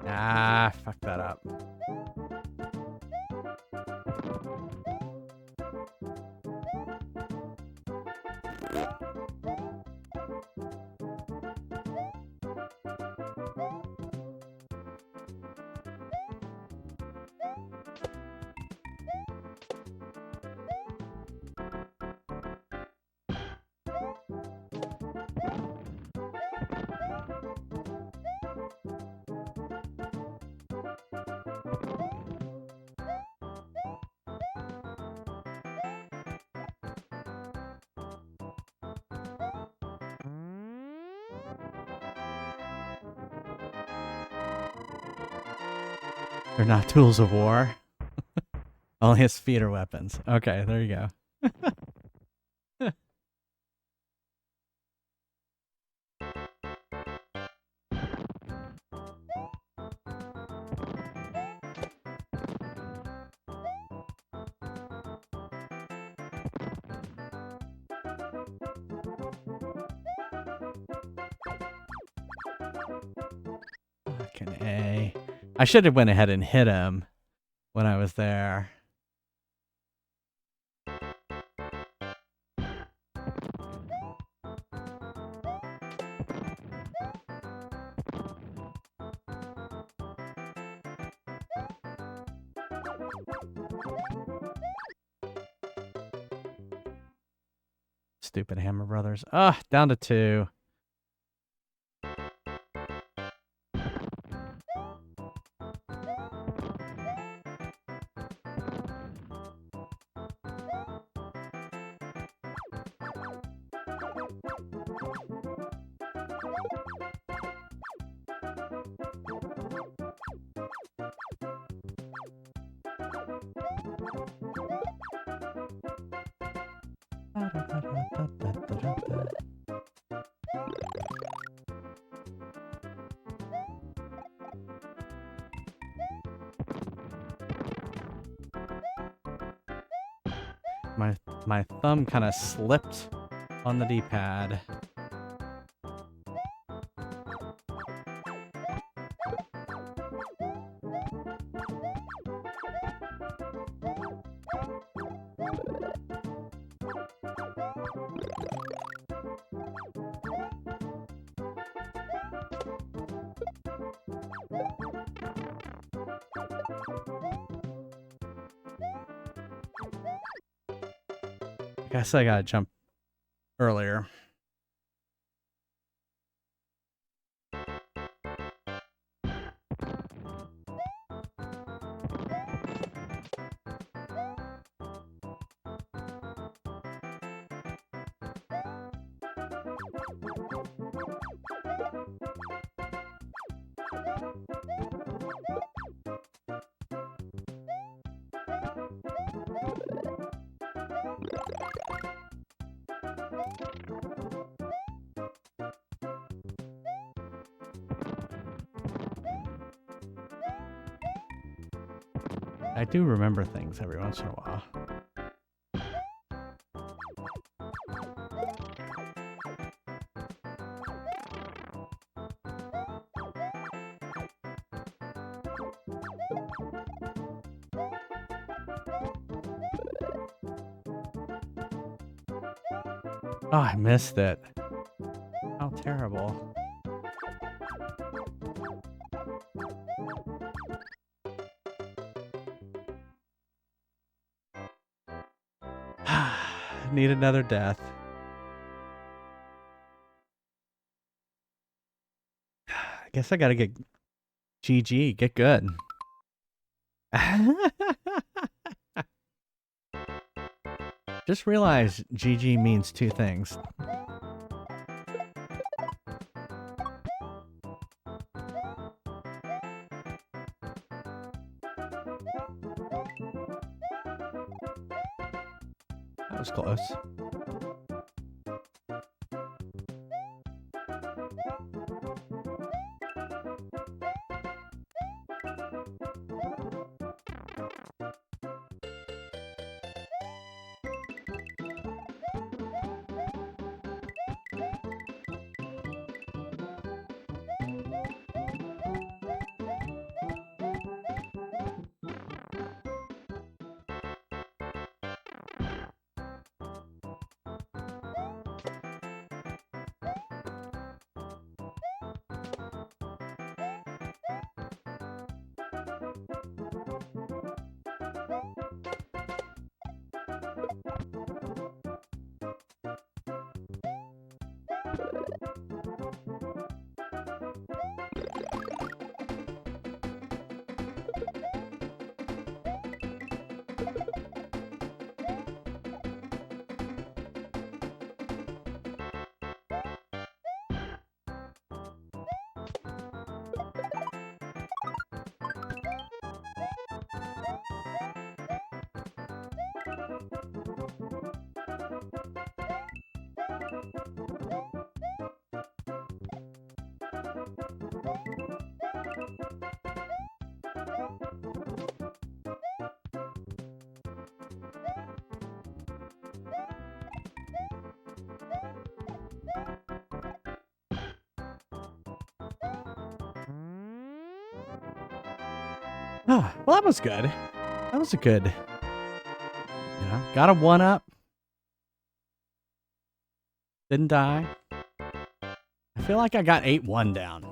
Ah, fuck that up. They're not tools of war. Only his feet are weapons. Okay, there you go. Fucking A. I should have went ahead and hit him when I was there. Stupid Hammer Brothers. Ah, down to 2. My thumb kind of slipped on the D-pad. I guess I gotta jump earlier. I do remember things every once in a while. Oh, I missed it. How terrible. Need another death. I guess I gotta get GG, get good. Just realize GG means 2 things. That was close. Ah, well, that was good. That was a good. Got a 1-up. Didn't die. I feel like I got 8-1 down.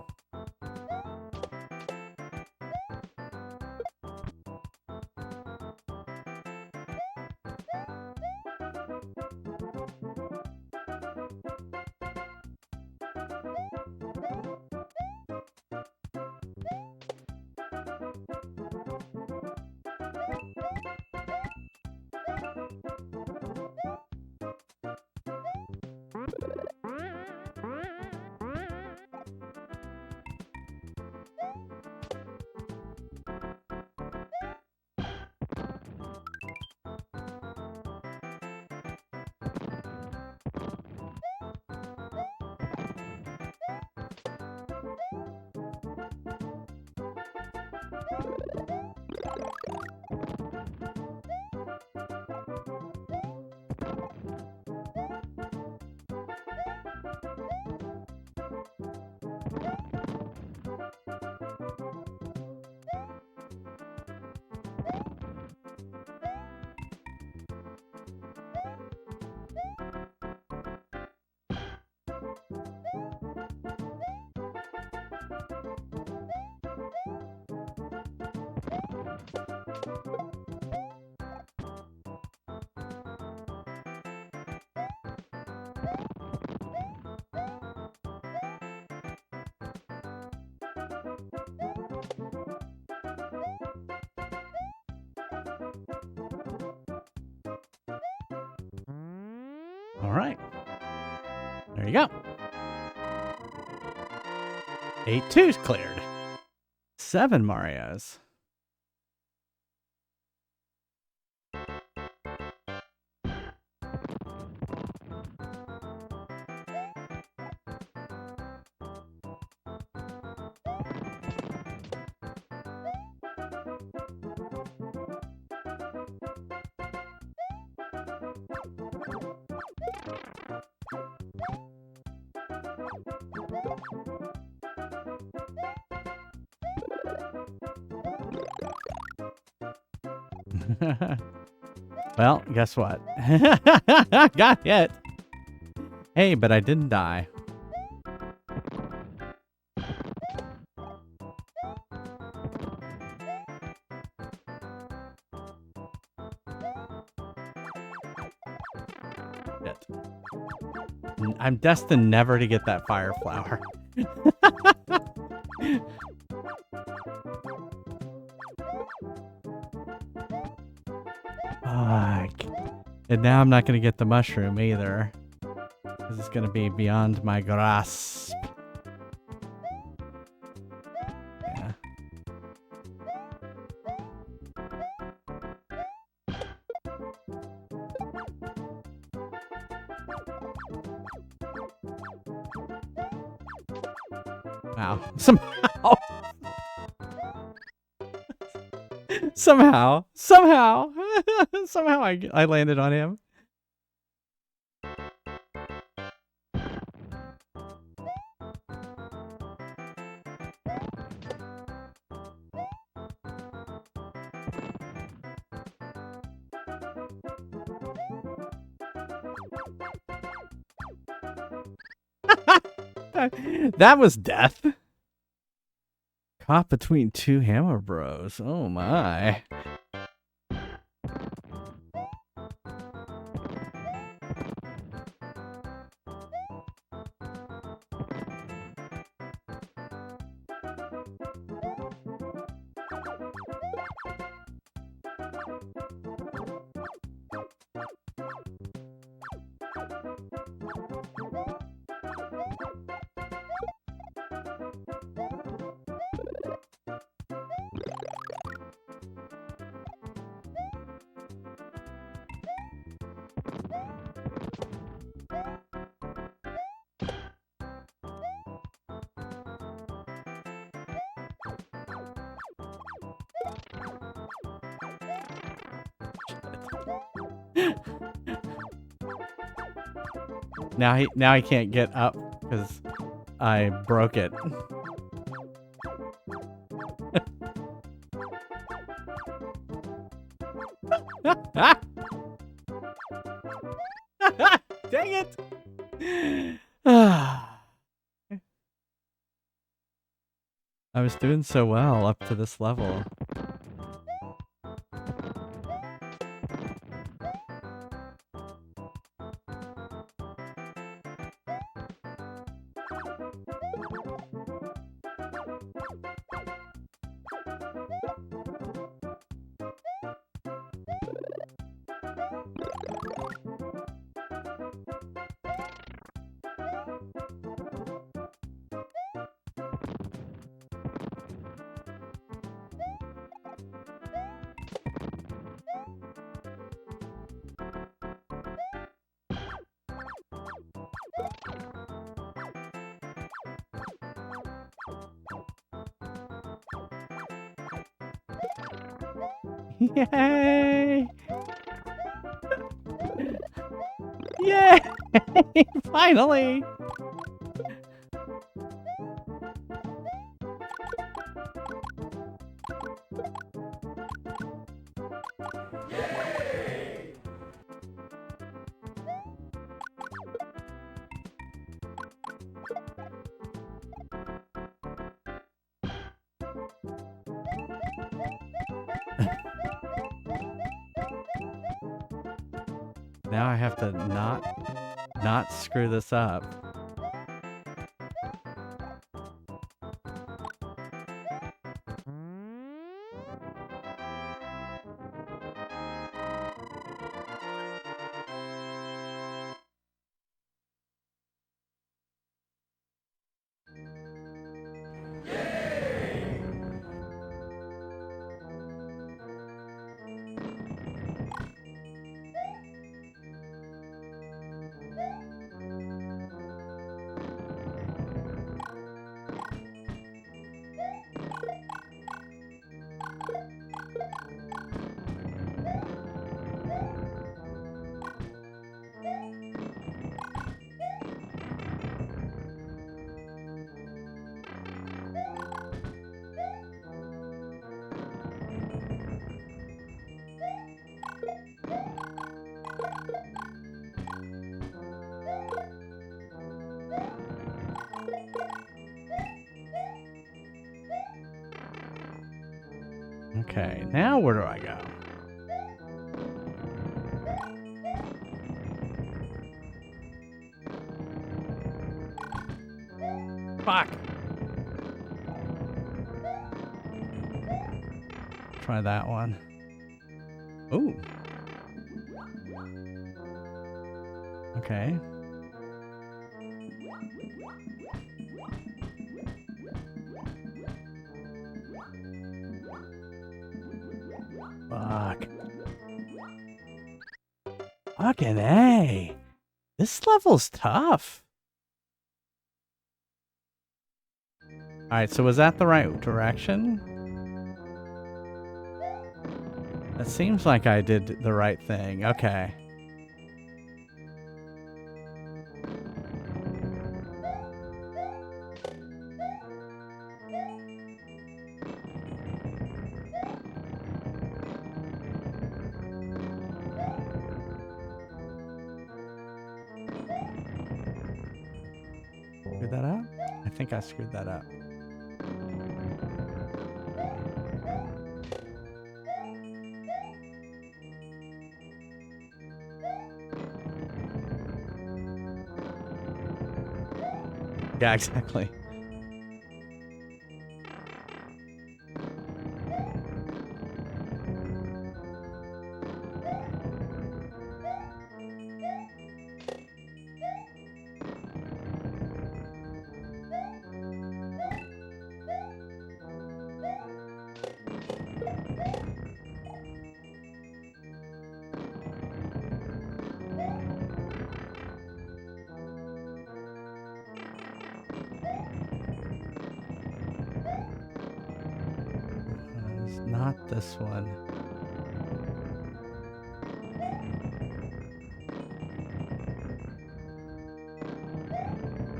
All right. There you go. 8-2's cleared. 7 Marios. Well, guess what? Got hit. Hey, but I didn't die. Shit. I'm destined never to get that fire flower. And now I'm not going to get the mushroom either. This is going to be beyond my grasp. Yeah. Wow. Somehow. Somehow I landed on him. That was death. Caught between two hammer bros. Oh my. Now he can't get up because I broke it. Dang it! I was doing so well up to this level. Yay! Yay! Finally! Now I have to not screw this up. Okay, now where do I go? Fuck! Try that one. Ooh. Okay. Fuck. Fucking A. This level's tough. Alright, so was that the right direction? It seems like I did the right thing. Okay. Screwed that up? I think I screwed that up. Yeah, exactly. It's not this one.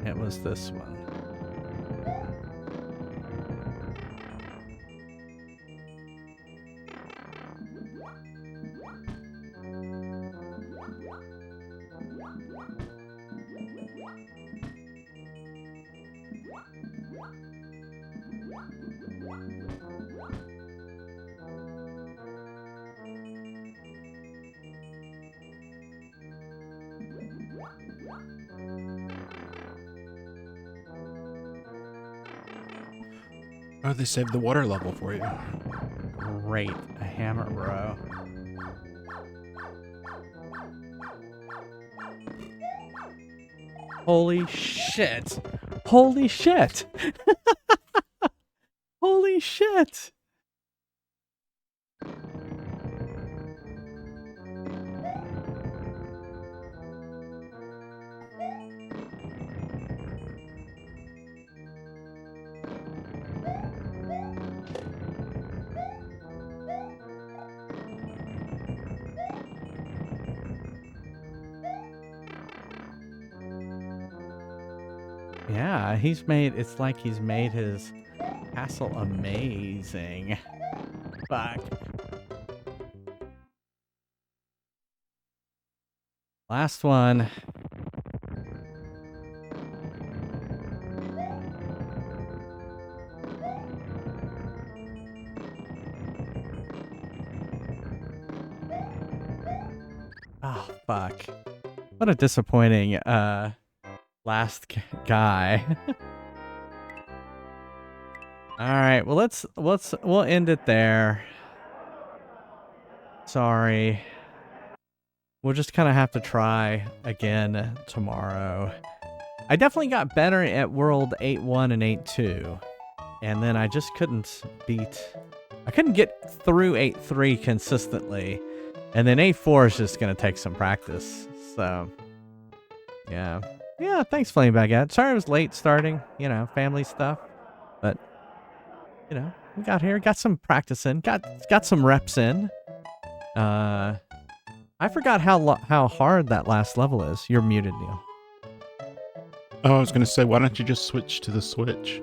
It was this one. Oh, they saved the water level for you. Great. A hammer, bro. Holy shit. Holy shit. Holy shit. Yeah, it's like he's made his castle amazing. Fuck. Last one. Oh, fuck. What a disappointing, last guy. All right, well, we'll end it there. Sorry. We'll just kind of have to try again tomorrow. I definitely got better at World 8.1 and 8.2. And then I just couldn't get through 8.3 consistently. And then 8.4 is just going to take some practice. So, yeah. Yeah, thanks, Flame Baguette. Sorry I was late starting, family stuff. But, we got here, got some practice in, got some reps in. I forgot how hard that last level is. You're muted, Neil. Oh, I was going to say, why don't you just switch to the Switch?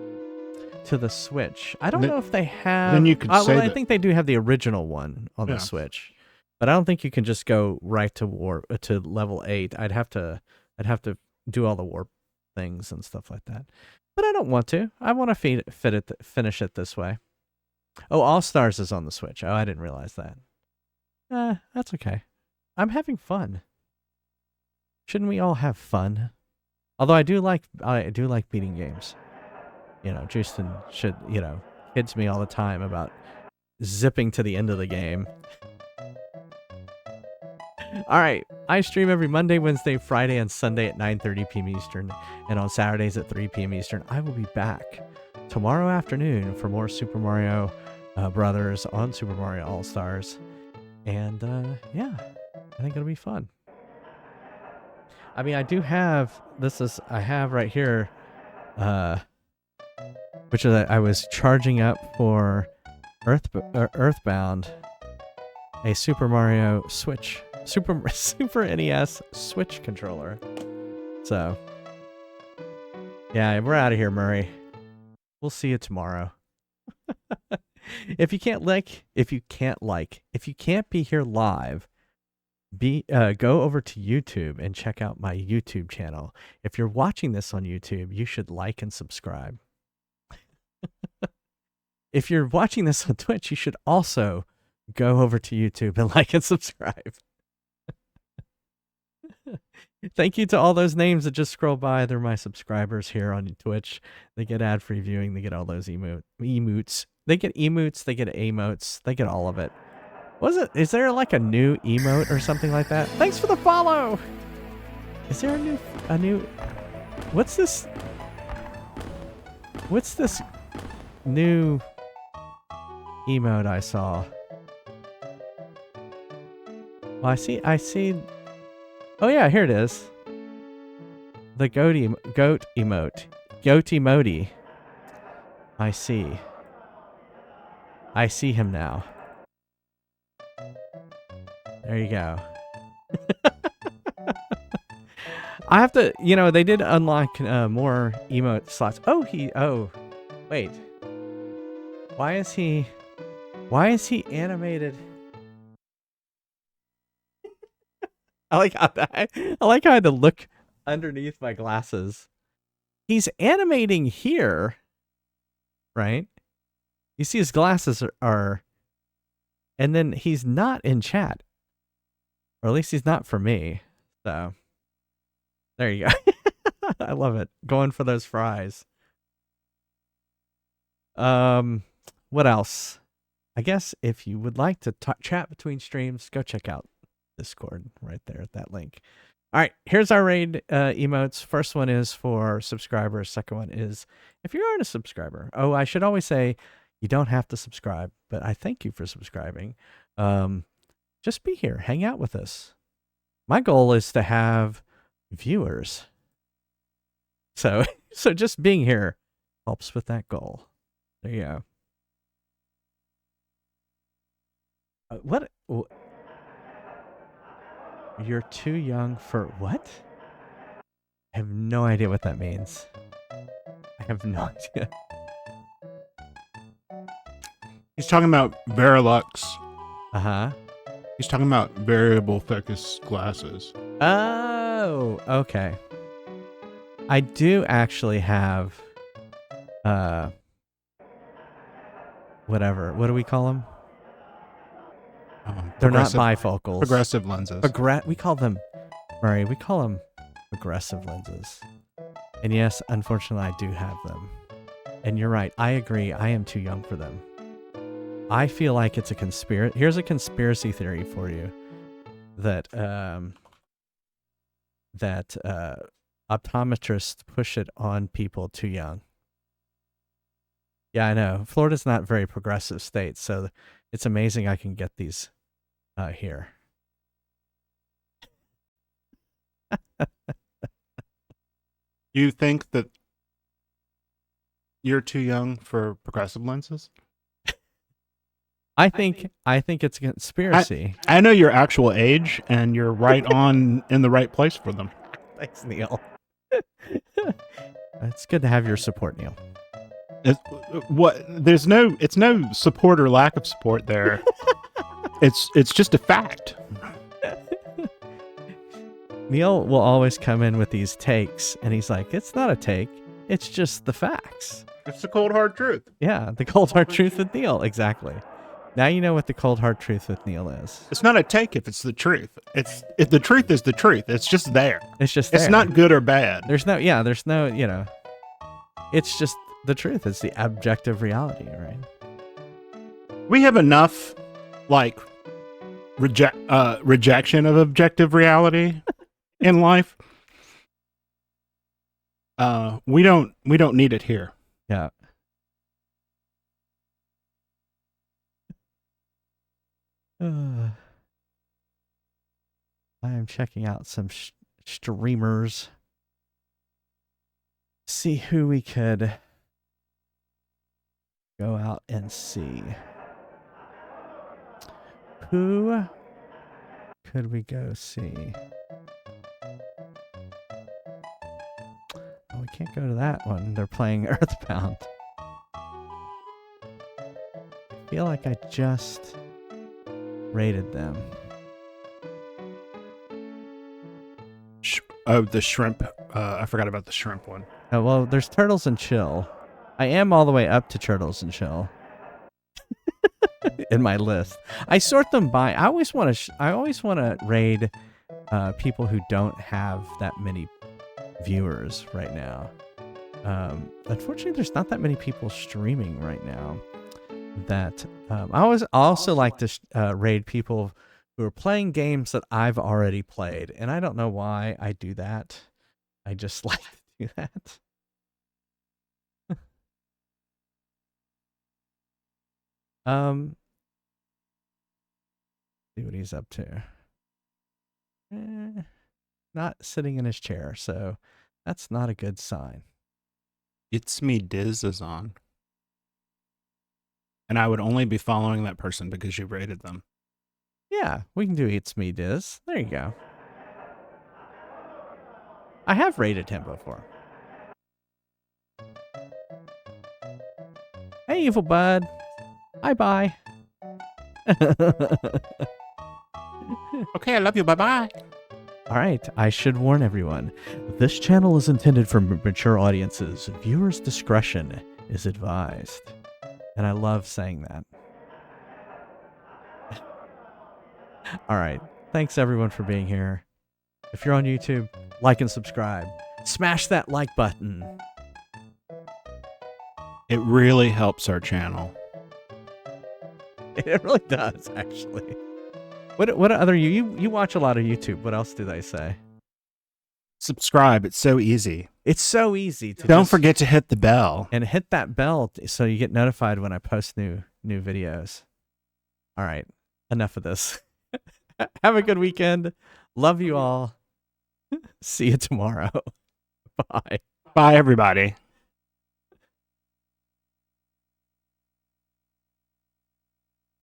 To the Switch. I don't know if they have... Then you could say well, I think they do have the original one on the Switch. But I don't think you can just go right to level 8. I'd have to do all the warp things and stuff like that. But I don't want to. I want to finish it this way. Oh, All Stars is on the Switch. Oh, I didn't realize that. That's okay. I'm having fun. Shouldn't we all have fun? Although I do like beating games. Justin should, kids me all the time about zipping to the end of the game. All right, I stream every Monday, Wednesday, Friday, and Sunday at 9:30 p.m. Eastern, and on Saturdays at 3 p.m. Eastern. I will be back tomorrow afternoon for more Super Mario Brothers on Super Mario All-Stars. And, yeah, I think it'll be fun. I mean, I have right here, which is I was charging up for Earthbound, a Super Mario Switch, Super NES Switch controller. So, yeah, we're out of here, Murray. We'll see you tomorrow. If you can't be here live, go over to YouTube and check out my YouTube channel. If you're watching this on YouTube, you should like and subscribe. If you're watching this on Twitch, you should also go over to YouTube and like and subscribe. Thank you to all those names that just scroll by. They're my subscribers here on Twitch. They get ad-free viewing. They get all those emotes. They get emotes. They get emotes. They get all of it. Is there like a new emote or something like that? Thanks for the follow. Is there a new? What's this new emote I saw? Well, I see. Oh yeah, here it is. The goat emote. Goat emoji. I see. I see him now. There you go. I have to, they did unlock more emote slots. Oh, wait. Why is he animated? I like how I had to look underneath my glasses. He's animating here, right? You see his glasses are, and then he's not in chat. Or at least he's not for me. So, there you go. I love it. Going for those fries. What else? I guess if you would like to chat between streams, go check out Discord right there at that link. All right, here's our raid emotes. First one is for subscribers. Second one is if you aren't a subscriber. Oh, I should always say you don't have to subscribe, but I thank you for subscribing. Just be here, hang out with us. My goal is to have viewers. So just being here helps with that goal. There you go. What? You're too young for what? I have no idea what that means. I have no idea. He's talking about Verilux. Uh-huh. He's talking about variable focus glasses. Oh, okay. I do actually have, whatever. What do we call them? They're not bifocals. Progressive lenses. We call them, Murray, we call them progressive lenses. And yes, unfortunately, I do have them. And you're right. I agree. I am too young for them. I feel like it's a conspiracy. Here's a conspiracy theory for you that optometrists push it on people too young. Yeah, I know. Florida's not a very progressive state, so it's amazing I can get these here. You think that you're too young for progressive lenses? I think it's a conspiracy. I know your actual age, and you're right on in the right place for them. Thanks, Neil. It's good to have your support, Neil. It's no support or lack of support there. It's just a fact. Neil will always come in with these takes, and he's like, it's not a take, it's just the facts. It's the cold hard truth. Yeah, the cold hard truth with Neil, exactly. Now you know what the cold hard truth with Neil is. It's not a take if it's the truth. If the truth is the truth, it's just there. It's just there. It's not good or bad. There's no, it's just the truth. It's the objective reality, right? We have enough, like, rejection of objective reality in life. We don't need it here. Yeah. I am checking out some streamers. See who we could go out and see. Who could we go see? Oh, we can't go to that one. They're playing Earthbound. I feel like I just rated them. Oh, the shrimp. I forgot about the shrimp one. Oh, well, there's Turtles and Chill. I am all the way up to Turtles and Chill in my list. I sort them by. I always want to raid people who don't have that many viewers right now. Unfortunately, there's not that many people streaming right now. That I always also like to raid people who are playing games that I've already played, and I don't know why I do that. I just like to do that. See what he's up to. Not sitting in his chair, so that's not a good sign. It's Me Diz is on. And I would only be following that person because you rated them. Yeah, we can do It's Me Diz. There you go. I have rated him before. Hey, evil bud. Bye-bye. Okay, I love you. Bye-bye. All right, I should warn everyone. This channel is intended for mature audiences. Viewers' discretion is advised. And I love saying that. All right. Thanks everyone for being here. If you're on YouTube, like and subscribe. Smash that like button. It really helps our channel. It really does, actually. What other you watch a lot of YouTube. What else do they say? Subscribe. It's so easy. It's so easy to Don't just- forget to hit the bell. and hit that bell so you get notified when I post new videos. All right. Enough of this. Have a good weekend. Love you all. See you tomorrow. Bye. Bye, everybody.